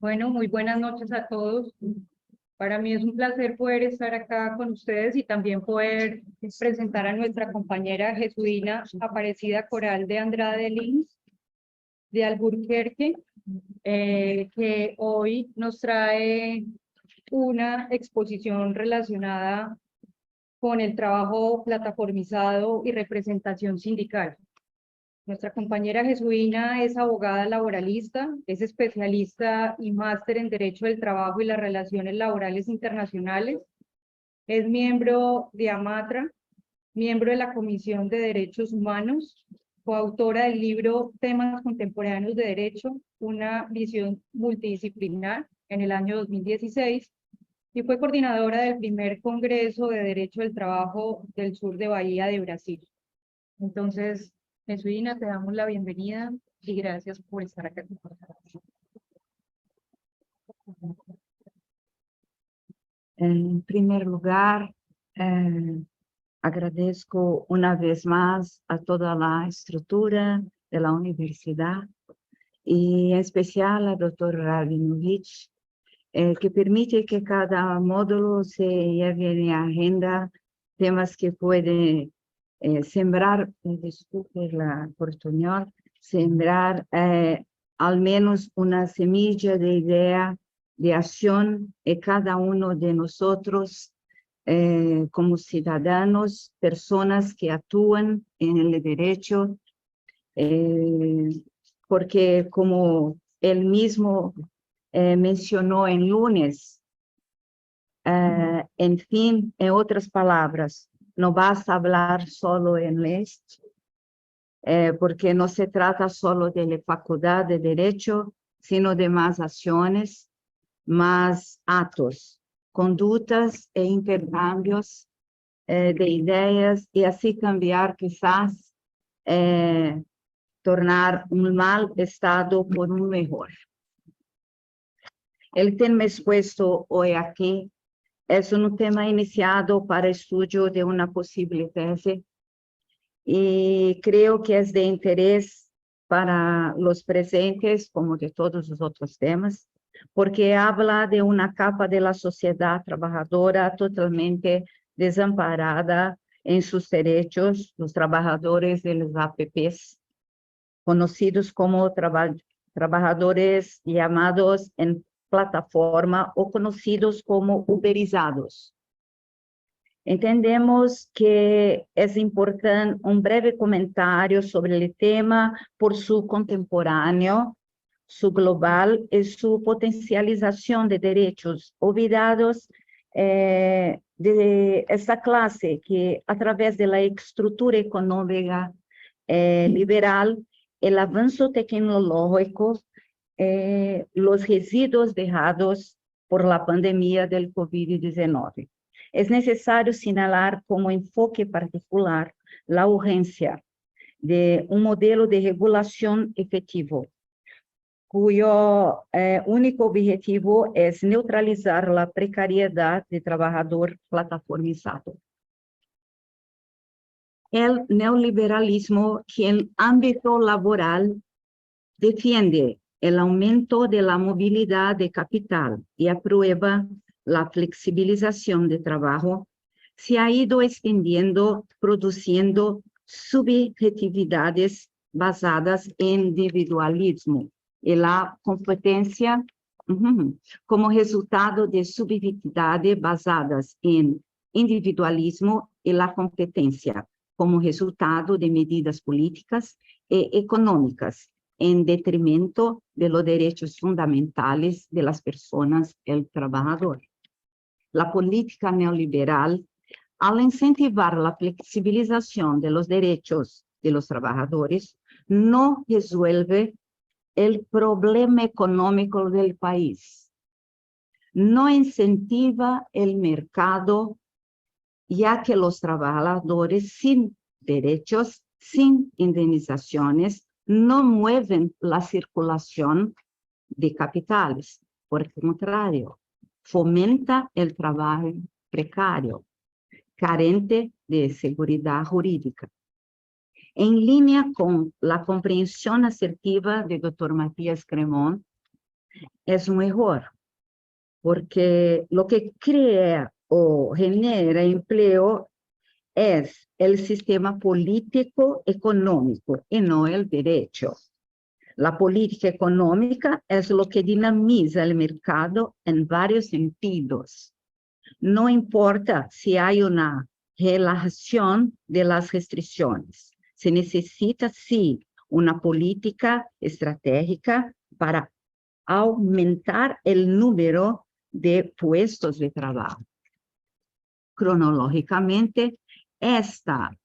Bueno, muy buenas noches a todos. Para mí es un placer poder estar acá con ustedes y también poder presentar a nuestra compañera Jesuína Aparecida Coral de Andrade Lins, de Albuquerque, que hoy nos trae una exposición relacionada con el trabajo plataformizado y representación sindical. Nuestra compañera Jesuína es abogada laboralista, es especialista y máster en Derecho del Trabajo y las Relaciones Laborales Internacionales, es miembro de AMATRA, miembro de la Comisión de Derechos Humanos, coautora del libro Temas Contemporáneos de Derecho, una visión multidisciplinar en el año 2016, y fue coordinadora del primer Congreso de Derecho del Trabajo del sur de Bahía de Brasil. Entonces, Jesuína, te damos la bienvenida y gracias por estar acá con nosotros. En primer lugar, agradezco una vez más a toda la estructura de la universidad y en especial al doctor Rabinovich, que permite que cada módulo se lleve en agenda temas que pueden sembrar, disculpe la portuñol, sembrar al menos una semilla de idea de acción en cada uno de nosotros como ciudadanos, personas que actúan en el derecho, porque como él mismo mencionó el lunes, en fin, en otras palabras, no vas a hablar solo en esto, porque no se trata solo de la facultad de derecho, sino de más acciones, más actos, conductas e intercambios de ideas, y así cambiar quizás, tornar un mal estado por un mejor. El tema expuesto hoy aquí es un tema iniciado para estudio de una posible tesis y creo que es de interés para los presentes como de todos los otros temas, porque habla de una capa de la sociedad trabajadora totalmente desamparada en sus derechos, los trabajadores de los APPs, conocidos como trabajadores llamados en plataforma o conocidos como uberizados. Entendemos que es importante un breve comentario sobre el tema por su contemporáneo, su global y su potencialización de derechos olvidados de esta clase que a través de la estructura económica liberal, el avance tecnológico, los residuos dejados por la pandemia del COVID-19. Es necesario señalar como enfoque particular la urgencia de un modelo de regulación efectivo, cuyo único objetivo es neutralizar la precariedad de trabajador plataformizado. El neoliberalismo, que en el ámbito laboral defiende el aumento de la movilidad de capital y aprueba la flexibilización de trabajo, se ha ido extendiendo, produciendo subjetividades basadas en individualismo y la competencia como resultado de subjetividades basadas en individualismo y la competencia como resultado de medidas políticas y económicas en detrimento de los derechos fundamentales de las personas y el trabajador. La política neoliberal, al incentivar la flexibilización de los derechos de los trabajadores, no resuelve el problema económico del país, no incentiva el mercado, ya que los trabajadores sin derechos, sin indemnizaciones, no mueven la circulación de capitales. Por el contrario, fomenta el trabajo precario, carente de seguridad jurídica. En línea con la comprensión asertiva del Dr. Matías Cremont, es un error, porque lo que crea o genera empleo es el sistema político económico y no el derecho. La política económica es lo que dinamiza el mercado en varios sentidos. No importa si hay una relajación de las restricciones. Se necesita, sí, una política estratégica para aumentar el número de puestos de trabajo. Cronológicamente, esta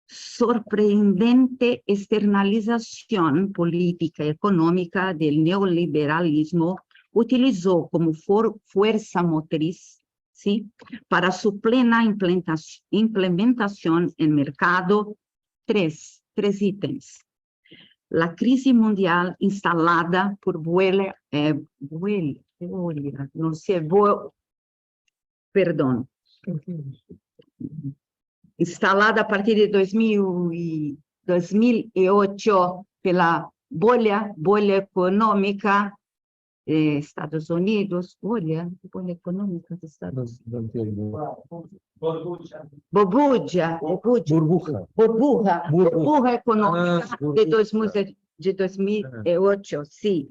sorprendente externalización política y económica del neoliberalismo utilizó como fuerza motriz, ¿sí?, para su plena implementación en mercado tres ítems. La crisis mundial instalada por instalada a partir de 2008 pela bolha econômica Estados Unidos, bolha econômica dos Estados Unidos. Burbuja econômica de 2008, sim.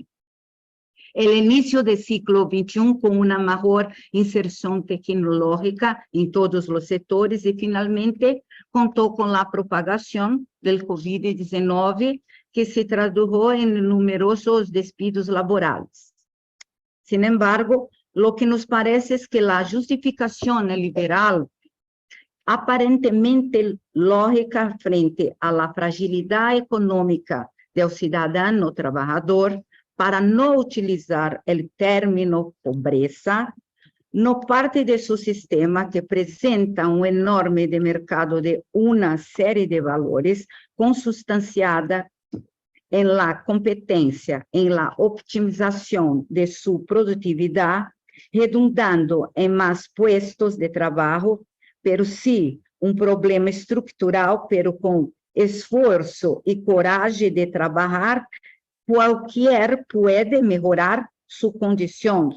El inicio del siglo XXI con una mejor inserción tecnológica en todos los sectores y finalmente contó con la propagación del COVID-19 que se tradujo en numerosos despidos laborales. Sin embargo, lo que nos parece es que la justificación liberal aparentemente lógica frente a la fragilidad económica del ciudadano trabajador para no utilizar el término pobreza, no parte de su sistema que presenta un enorme de mercado de una serie de valores consustanciada en la competencia, en la optimización de su productividad, redundando en más puestos de trabajo, pero sí un problema estructural, pero con esfuerzo y coraje de trabajar, cualquier puede mejorar su condición,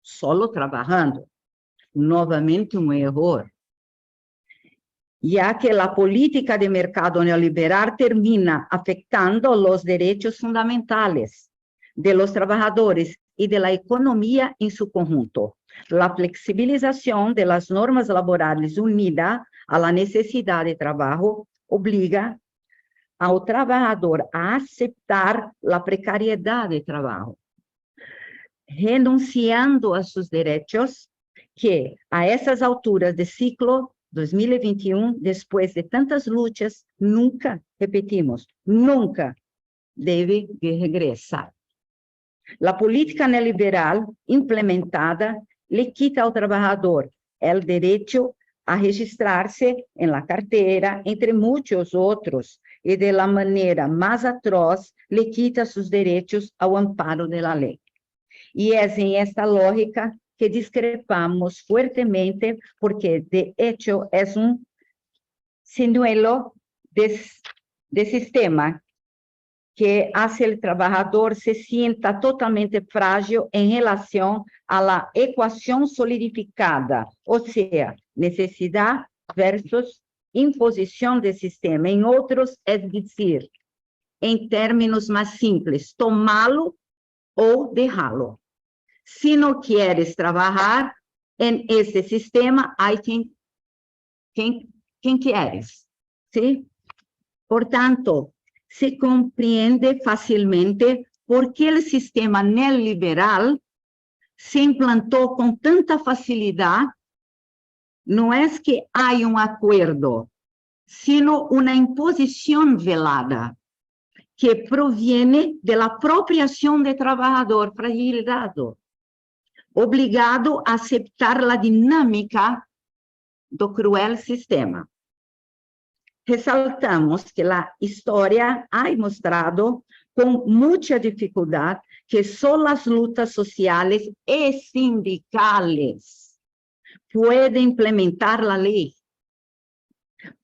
solo trabajando. Novamente un error. Ya que la política de mercado neoliberal termina afectando los derechos fundamentales de los trabajadores y de la economía en su conjunto. La flexibilización de las normas laborales unida a la necesidad de trabajo obliga ao trabajador a aceptar la precariedad de trabajo, renunciando a sus derechos que a esas alturas de ciclo 2021, después de tantas luchas, nunca, repetimos, nunca debe de regresar. La política neoliberal implementada le quita al trabajador el derecho a registrarse en la cartera, entre muchos otros, y de la manera más atroz le quita sus derechos al amparo de la ley. Y es en esta lógica que discrepamos fuertemente, porque de hecho es un señuelo de sistema que hace el trabajador se sienta totalmente frágil en relación a la ecuación solidificada, o sea, necesidad versus imposición del sistema. En otros, es decir, en términos más simples, tomá-lo o dejá-lo. Si no quieres trabajar en este sistema, hay quien quieres, ¿sí? Por tanto, se comprende fácilmente por qué el sistema neoliberal se implantó con tanta facilidad. No es que hay un acuerdo, sino una imposición velada que proviene de la propia acción del trabajador fragilizado, obligado a aceptar la dinámica do cruel sistema. Resaltamos que la historia ha mostrado con mucha dificultad que solo las lutas sociales y sindicales pueden implementar la ley,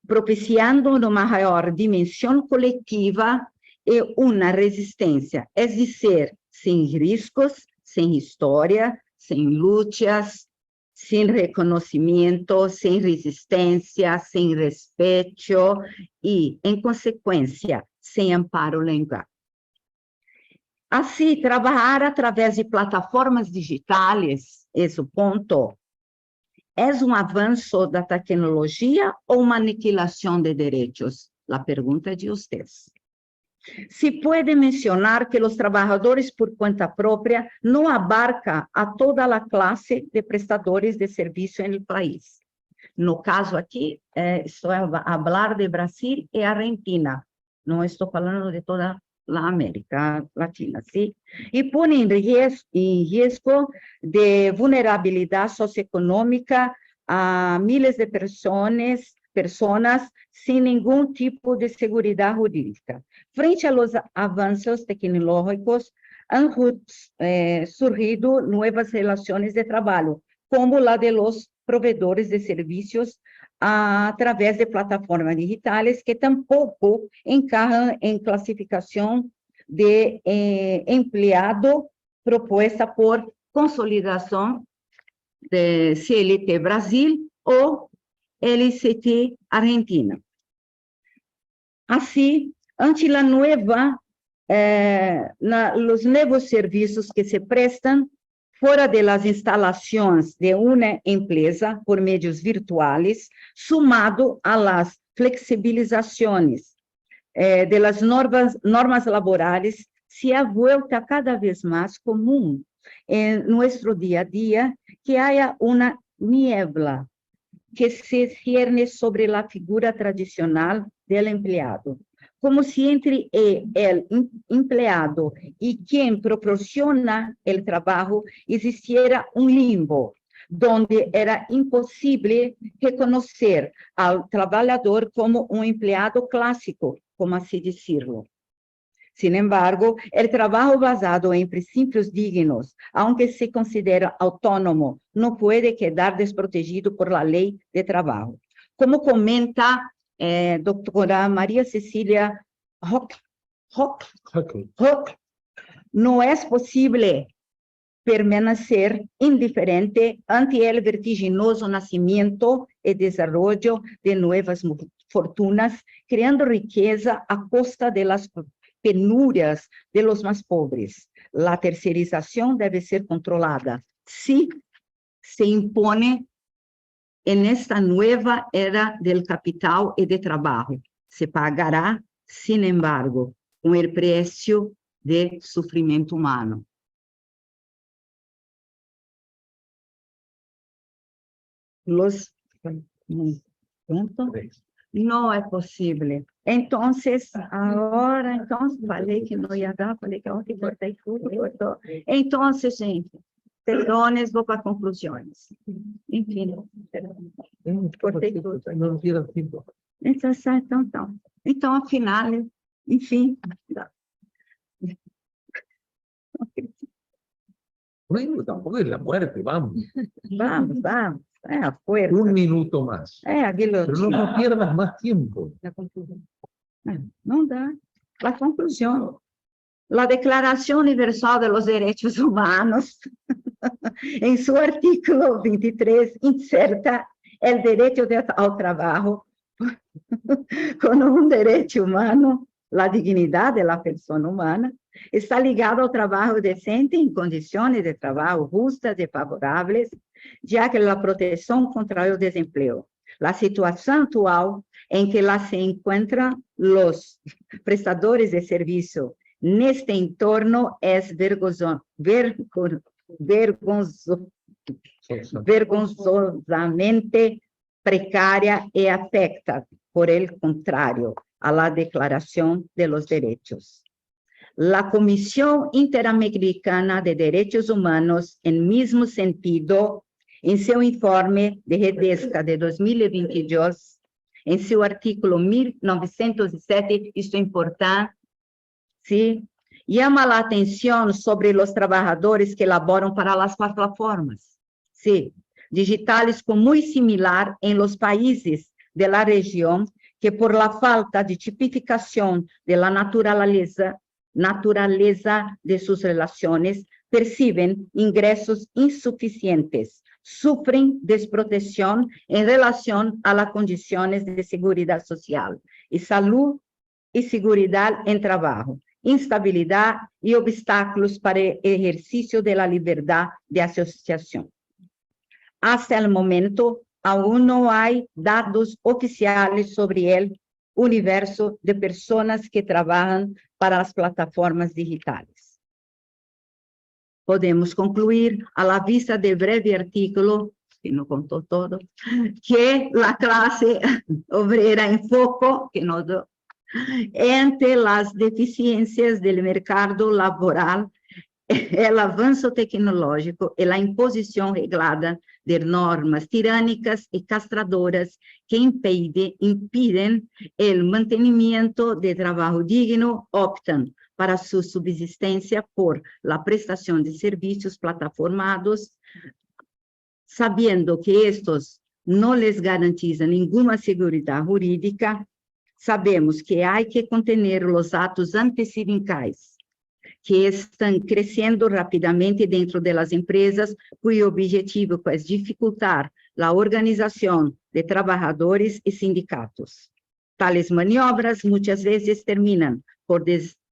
propiciando una mayor dimensión colectiva y una resistencia, es decir, sin riesgos, sin historia, sin luchas, sin reconocimiento, sin resistencia, sin respeto y, en consecuencia, sin amparo legal. Assim, trabalhar através de plataformas digitais, esse ponto, é avanço da tecnologia ou uma aniquilação de direitos? A pergunta é de vocês. Se pode mencionar que os trabalhadores por conta própria não abarca a toda a classe de prestadores de serviço no país. No caso aqui, estou a falar de Brasil e Argentina. Não estou falando de toda a América Latina, sim? E põe em risco de vulnerabilidade socioeconômica a milhares de pessoas sem nenhum tipo de segurança jurídica. Frente a los avanços tecnológicos, han surgido novas relações de trabalho, como a de los provedores de serviços através de plataformas digitais que tampouco encaixam em classificação de empleado proposta por Consolidação de CLT Brasil ou LCT Argentina. Assim, ante a nova, os novos serviços que se prestam fora das instalações de uma empresa por meios virtuais, sumado a las flexibilizações de las normas laborais, se ha vuelto cada vez mais comum em nosso dia a dia que haya uma niebla que se cierne sobre a figura tradicional do empleado, como se entre o empleado e quem proporciona o trabalho existiera limbo, onde era impossível reconhecer ao trabalhador como empleado clássico, como assim dizer-lo. Sin embargo, el trabajo basado en principios dignos, aunque se considera autónomo, no puede quedar desprotegido por la ley de trabajo. Como comenta doctora María Cecilia Hock, no es posible permanecer indiferente ante el vertiginoso nacimiento y desarrollo de nuevas fortunas, creando riqueza a costa de las penurias de los más pobres. La tercerización debe ser controlada. Si se impone en esta nueva era del capital y de trabajo, se pagará, sin embargo, con el precio de sufrimiento humano. No es posible. Entonces, ahora, falei que não ia dar, falei que ontem cortei tudo, cortou. Entonces, gente, perdones, vou para conclusões. Enfim, cortei tudo. No queda tiempo. Então, afinal, enfim. Bueno, tampoco es la muerte, vamos. Vamos. A fuerza. Un minuto más. A Pero guilhotina. no pierdas más tiempo. Não dá. A conclusão. A Declaração Universal dos Direitos Humanos, em seu artículo 23, inserta el derecho al trabajo con un derecho humano, la dignidad de la persona humana, está ligado al trabajo decente en condiciones de trabajo justas y favorables, ya que la protección contra el desempleo. La situación actual en que se encuentran los prestadores de servicio en este entorno es vergonzosamente precaria y afecta, por el contrario, a la Declaración de los Derechos. La Comisión Interamericana de Derechos Humanos, en mismo sentido, en su informe de Redesca de 2022, en su artículo 1907, esto es importante, ¿sí? Llama la atención sobre los trabajadores que laboran para las plataformas, ¿sí? Digitales con muy similar en los países de la región, que por la falta de tipificación de la naturaleza de sus relaciones, perciben ingresos insuficientes, sufren desprotección en relación a las condiciones de seguridad social y salud y seguridad en trabajo, instabilidad y obstáculos para el ejercicio de la libertad de asociación. Hasta el momento, aún no hay datos oficiales sobre el universo de personas que trabajan para las plataformas digitales. Podemos concluir, a la vista del breve artículo, que no contó todo, que la clase obrera enfoca, que no do, entre las deficiencias del mercado laboral, el avance tecnológico y la imposición reglada de normas tiránicas y castradoras que impiden el mantenimiento de trabajo digno, optan para su subsistencia por la prestación de servicios plataformados, sabiendo que estos no les garantizan ninguna seguridad jurídica. Sabemos que hay que contener los actos antisindicales que están creciendo rápidamente dentro de las empresas, cuyo objetivo es dificultar la organización de trabajadores y sindicatos. Tales maniobras muchas veces terminan por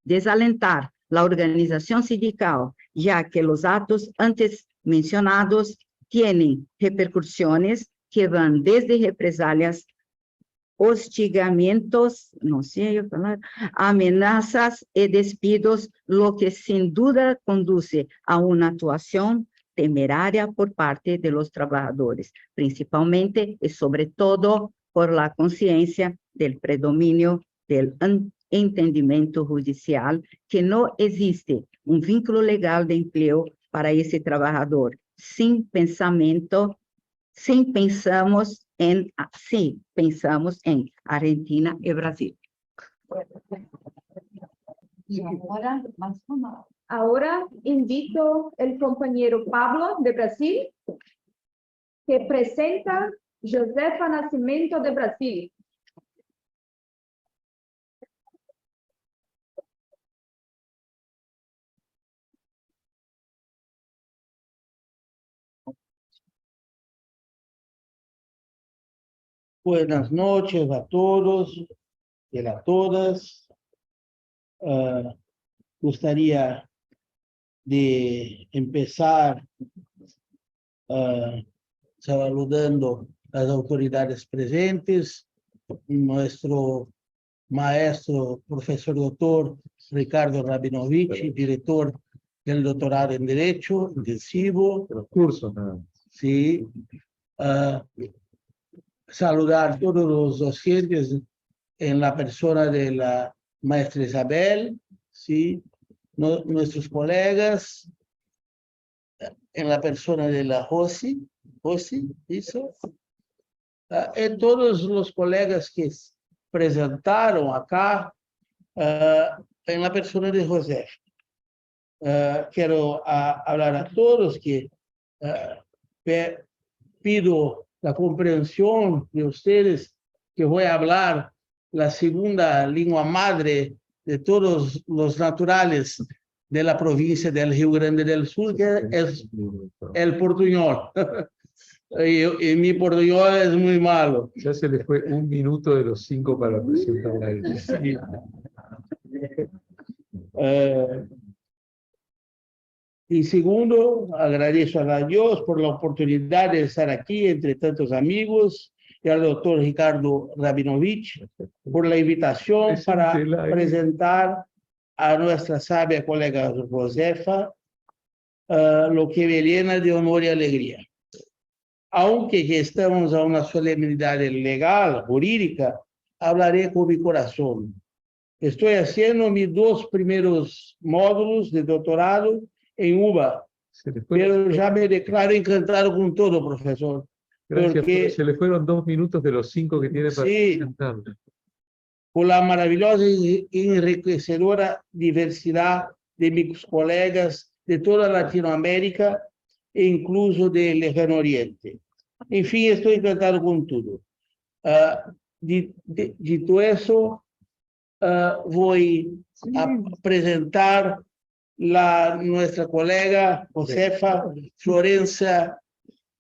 desalentar la organización sindical, ya que los actos antes mencionados tienen repercusiones que van desde represalias, hostigamientos, no sé hablar, amenazas y despidos, lo que sin duda conduce a una actuación temeraria por parte de los trabajadores, principalmente y sobre todo por la conciencia del predominio del entendimiento judicial, que no existe un vínculo legal de empleo para ese trabajador, sin pensamos en Argentina y Brasil. Y Ahora invito al compañero Pablo de Brasil, que presenta Josefa Nascimento de Brasil. Buenas noches a todos y a todas. Gustaría de empezar saludando a las autoridades presentes, nuestro maestro, profesor doctor Ricardo Rabinovich, director del doctorado en Derecho intensivo. Curso. Sí. Saludar a todos los docentes en la persona de la maestra Isabel, ¿sí? Nuestros colegas en la persona de la Josi, ¿eso? Y todos los colegas que presentaron acá en la persona de José. Quiero hablar a todos que pido la comprensión de ustedes que voy a hablar la segunda lengua madre de todos los naturales de la provincia del Río Grande del Sur, que es el portuñol. Y mi portugués es muy malo. Ya se le fue 1 minuto de los 5 para presentar a él. Sí. Eh, y segundo, agradezco a Dios por la oportunidad de estar aquí entre tantos amigos y al doctor Ricardo Rabinovich por la invitación para Preséntela ahí. presentar a nuestra sabia colega Josefa lo que me llena de honor y alegría. Aunque ya estamos a una solemnidad legal, jurídica, hablaré con mi corazón. Estoy haciendo mis 2 primeros módulos de doctorado en UBA, Se le fue- pero ya me declaro encantado con todo, profesor. Gracias, porque- se le fueron 2 minutos de los 5 que tiene para Sí. presentarle. Por la maravillosa y enriquecedora diversidad de mis colegas de toda Latinoamérica e incluso del Lejano Oriente. En fin, estoy encantado con todo. Dito eso, voy a presentar nuestra colega Josefa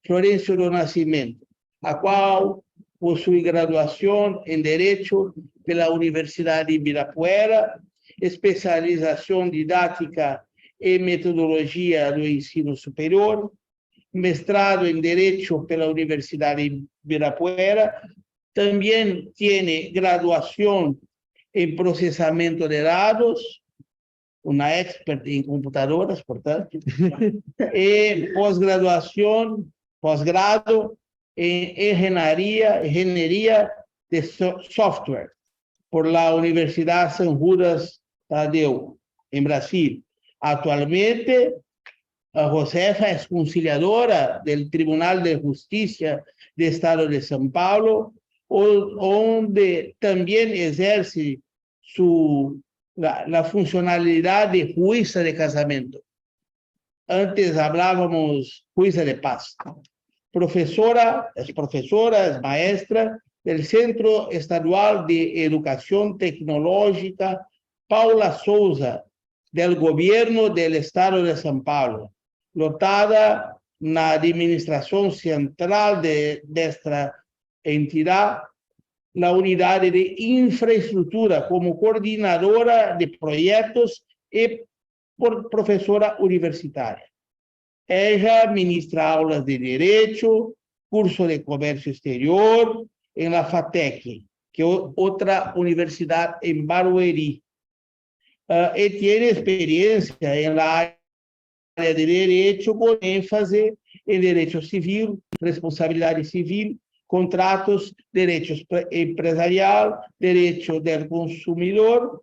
Florencio do Nascimento, a qual possui graduação em Direito pela Universidade de Ibirapuera, especialização didática e metodologia do ensino superior, mestrado em Direito pela Universidade de Ibirapuera, também tem graduação em processamento de dados, uma expert em computadoras, portanto, e pós-grado em engenharia de software por la Universidade São Judas Tadeu, em Brasil. Atualmente, a Josefa é conciliadora do Tribunal de Justiça do Estado de São Paulo, onde também exerce a funcionalidade de juíza de casamento. Antes hablávamos juíza de paz. Es maestra del Centro Estadual de Educación Tecnológica Paula Souza, del Gobierno del Estado de São Paulo, lotada na administración central de esta entidad, la unidad de infraestructura como coordinadora de proyectos y profesora universitaria. Ella ministra aulas de Derecho, curso de Comercio Exterior en la FATEC, que es otra universidad en Barueri. Y tiene experiencia en la área de Derecho con énfasis en Derecho Civil, Responsabilidad Civil, contratos, Derecho Empresarial, Derecho del Consumidor,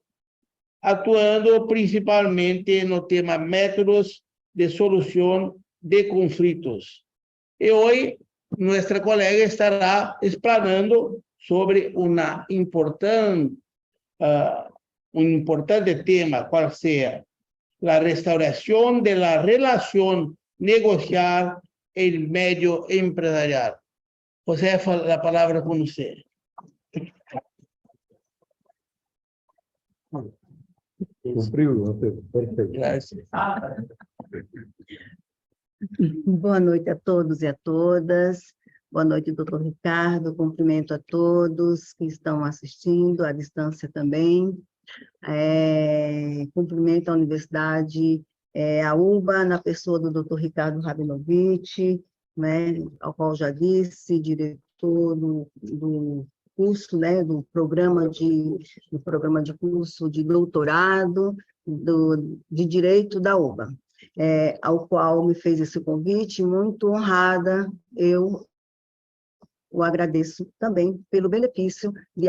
atuando principalmente no tema métodos de solución de conflitos. Y hoy nuestra colega estará explanando sobre un importante tema, cual sea la restauración de la relación negocial en el medio empresarial. Josefa, la palabra con usted. Cumpriu, perfeito. Gracias. Boa noite a todos e a todas. Boa noite, doutor Ricardo. Cumprimento a todos que estão assistindo, à distância também. Cumprimento a Universidade, a UBA, na pessoa do doutor Ricardo Rabinovich, né, ao qual já disse, diretor do curso, né, do programa de curso de doutorado de Direito da UBA, ao qual me fez esse convite, muito honrada, eu o agradeço também pelo benefício de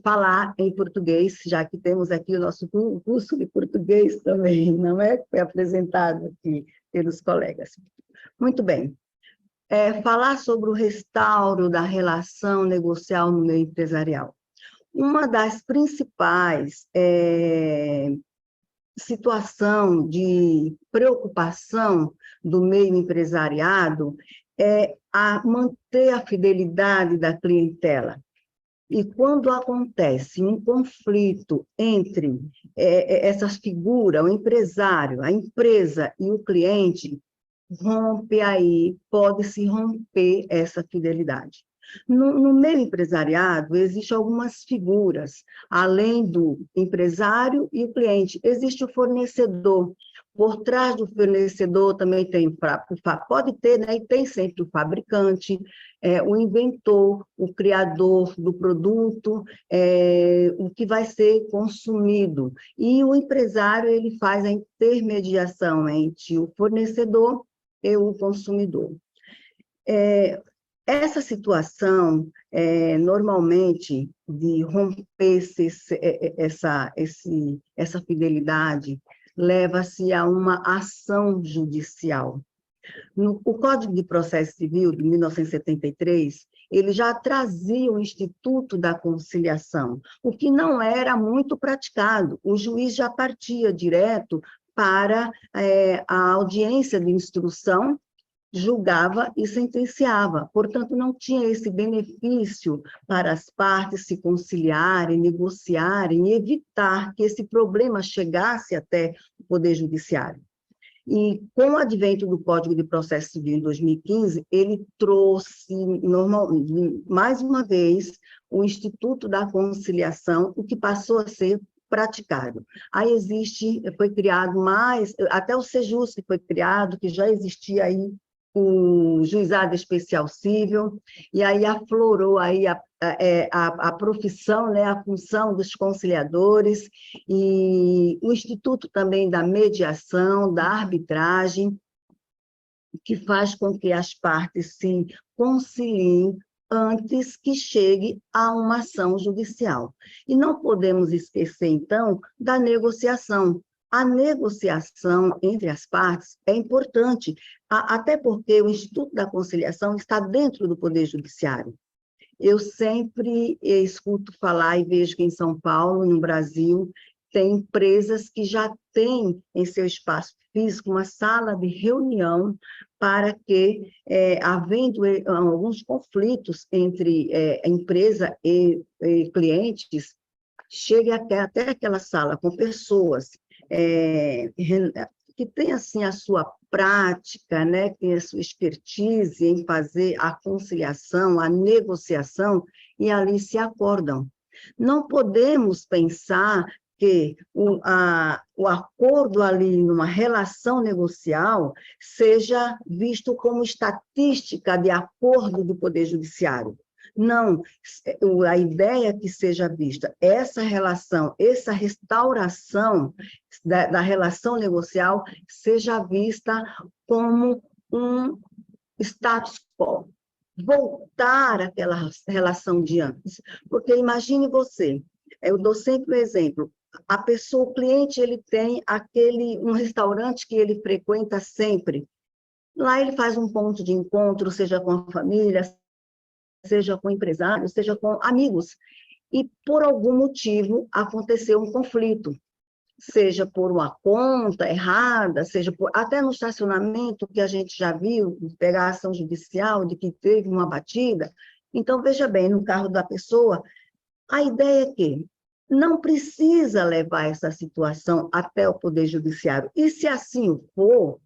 falar em português, já que temos aqui o nosso curso de português também, não é? Foi apresentado aqui pelos colegas. Muito bem. Falar sobre o restauro da relação negocial no meio empresarial. Uma das principais situação de preocupação do meio empresariado é a manter a fidelidade da clientela. E quando acontece um conflito entre essas figuras, o empresário, a empresa e o cliente, rompe aí, pode-se romper essa fidelidade. No meio empresariado, existem algumas figuras, além do empresário e o cliente. Existe o fornecedor. Por trás do fornecedor também tem, pode ter, né, e tem sempre o fabricante, o inventor, o criador do produto, o que vai ser consumido. E o empresário, ele faz a intermediação entre o fornecedor e o consumidor. Essa situação, normalmente, de romper essa fidelidade, leva-se a uma ação judicial. O Código de Processo Civil, de 1973, ele já trazia o Instituto da Conciliação, o que não era muito praticado. O juiz já partia direto para a audiência de instrução, julgava e sentenciava. Portanto, não tinha esse benefício para as partes se conciliarem, negociarem e evitar que esse problema chegasse até o Poder Judiciário. E, com o advento do Código de Processo Civil em 2015, ele trouxe, mais uma vez, o Instituto da Conciliação, o que passou a ser praticado. Aí foi criado até o Sejus, que foi criado, que já existia aí o Juizado Especial Cível, e aí aflorou aí a profissão, né, a função dos conciliadores, e o Instituto também da mediação, da arbitragem, que faz com que as partes se conciliem antes que chegue a uma ação judicial. E não podemos esquecer, então, da negociação. A negociação entre as partes é importante, até porque o Instituto da Conciliação está dentro do Poder Judiciário. Eu sempre escuto falar e vejo que em São Paulo, no Brasil, tem empresas que já têm em seu espaço físico uma sala de reunião para que, havendo alguns conflitos entre empresa e clientes, chegue até aquela sala com pessoas que tem assim a sua prática, né, tem a sua expertise em fazer a conciliação, a negociação, e ali se acordam. Não podemos pensar que o acordo ali numa relação negocial seja visto como estatística de acordo do Poder Judiciário. Não, a ideia é que seja vista essa relação, essa restauração da relação negocial seja vista como um status quo, voltar àquela relação de antes. Porque imagine você, eu dou sempre o exemplo, o cliente, ele tem um restaurante que ele frequenta sempre. Lá ele faz um ponto de encontro, seja com a família, seja com empresários, seja com amigos, e por algum motivo aconteceu um conflito, seja por uma conta errada, seja até no estacionamento, que a gente já viu, pegar a ação judicial de que teve uma batida. Então, veja bem, no carro da pessoa, a ideia é que não precisa levar essa situação até o Poder Judiciário, e se assim for,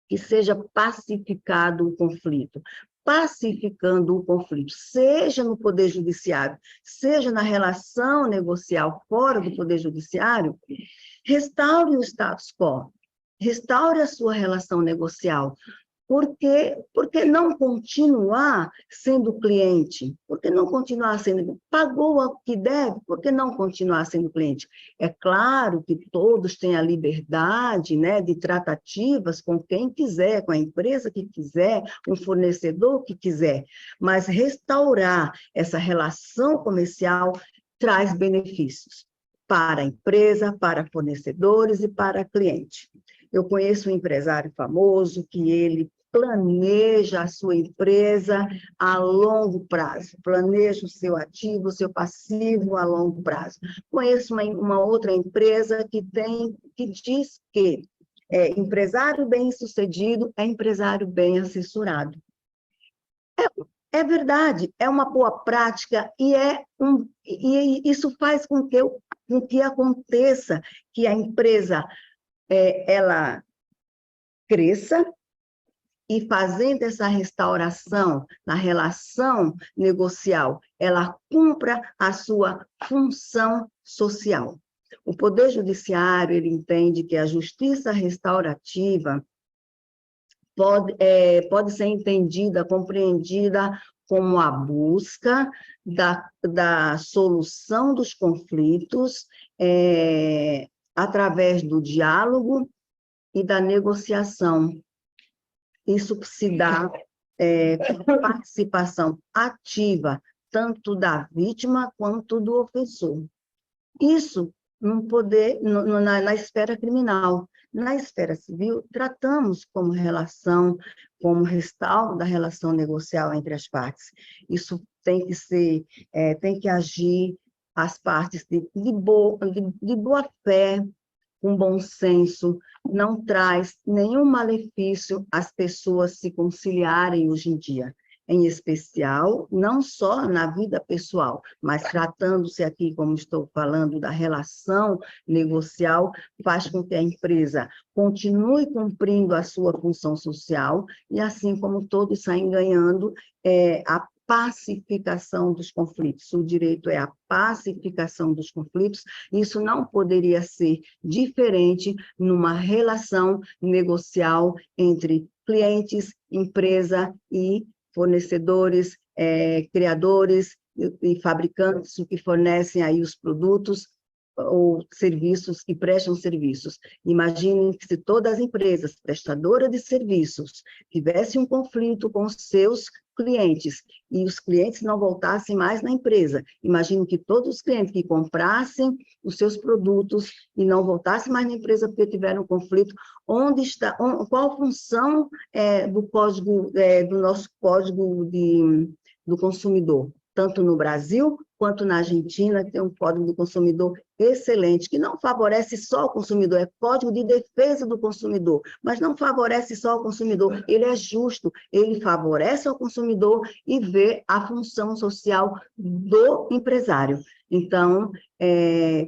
que seja pacificado o conflito. Pacificando o conflito, seja no Poder Judiciário, seja na relação negocial fora do Poder Judiciário, restaure o status quo, restaure a sua relação negocial. Por que não continuar sendo cliente? Por que não continuar sendo... Pagou o que deve, por que não continuar sendo cliente? É claro que todos têm a liberdade, né, de tratativas com quem quiser, com a empresa que quiser, com o fornecedor que quiser, mas restaurar essa relação comercial traz benefícios para a empresa, para fornecedores e para cliente. Eu conheço um empresário famoso que ele planeja a sua empresa a longo prazo, planeja o seu ativo, o seu passivo a longo prazo. Conheço uma outra empresa que diz que empresário bem-sucedido é empresário bem-assessorado. É verdade, é uma boa prática e isso faz com que aconteça que a empresa ela cresça e fazendo essa restauração na relação negocial, ela cumpra a sua função social. O Poder Judiciário, ele entende que a justiça restaurativa pode ser entendida, compreendida como a busca da solução dos conflitos através do diálogo e da negociação. Isso se dá com participação ativa, tanto da vítima quanto do ofensor. Isso na esfera criminal. Na esfera civil, tratamos como restauro da relação negocial entre as partes. Isso tem que agir as partes de boa fé, com bom senso, não traz nenhum malefício às pessoas se conciliarem hoje em dia, em especial, não só na vida pessoal, mas tratando-se aqui, como estou falando, da relação negocial, faz com que a empresa continue cumprindo a sua função social e, assim como todos saem ganhando, a pacificação dos conflitos. O direito é a pacificação dos conflitos. Isso não poderia ser diferente numa relação negocial entre clientes, empresa e fornecedores, criadores e fabricantes que fornecem aí os produtos ou serviços, que prestam serviços. Imaginem que se todas as empresas prestadoras de serviços tivessem um conflito com os seus clientes e os clientes não voltassem mais na empresa. Imagine que todos os clientes que comprassem os seus produtos e não voltassem mais na empresa porque tiveram um conflito, qual a função do código, do nosso código do consumidor? Tanto no Brasil quanto na Argentina, tem um Código do Consumidor excelente, que não favorece só o consumidor, é Código de Defesa do Consumidor, mas não favorece só o consumidor, ele é justo, ele favorece ao consumidor e vê a função social do empresário. Então,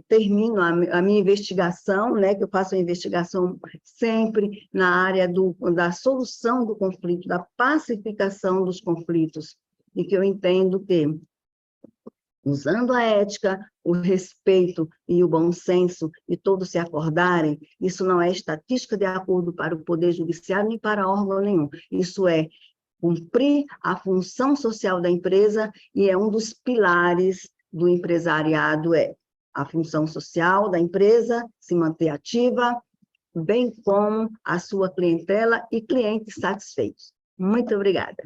termino a minha investigação, né, que eu faço uma investigação sempre na área da solução do conflito, da pacificação dos conflitos, e que eu entendo que, usando a ética, o respeito e o bom senso, e todos se acordarem, isso não é estatística de acordo para o Poder Judiciário, nem para órgão nenhum. Isso é cumprir a função social da empresa, e é um dos pilares do empresariado, a função social da empresa se manter ativa, bem como a sua clientela e clientes satisfeitos. Muito obrigada.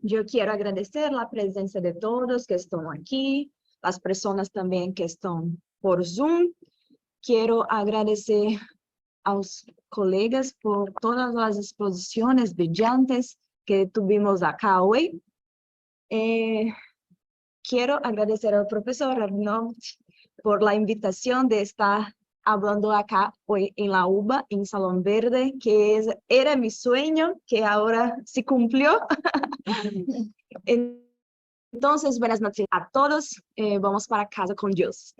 Eu quero agradecer a presença de todos que estão aqui, as pessoas também que estão por Zoom. Quero agradecer aos colegas por todas as exposições brilhantes que tivemos acá hoje. Quero agradecer ao professor Arnold por a invitação de estar falando acá hoy en la UBA, en Salón Verde, que era mi sueño, que ahora se cumplió. Entonces, buenas noches a todos. Vamos para casa con Dios.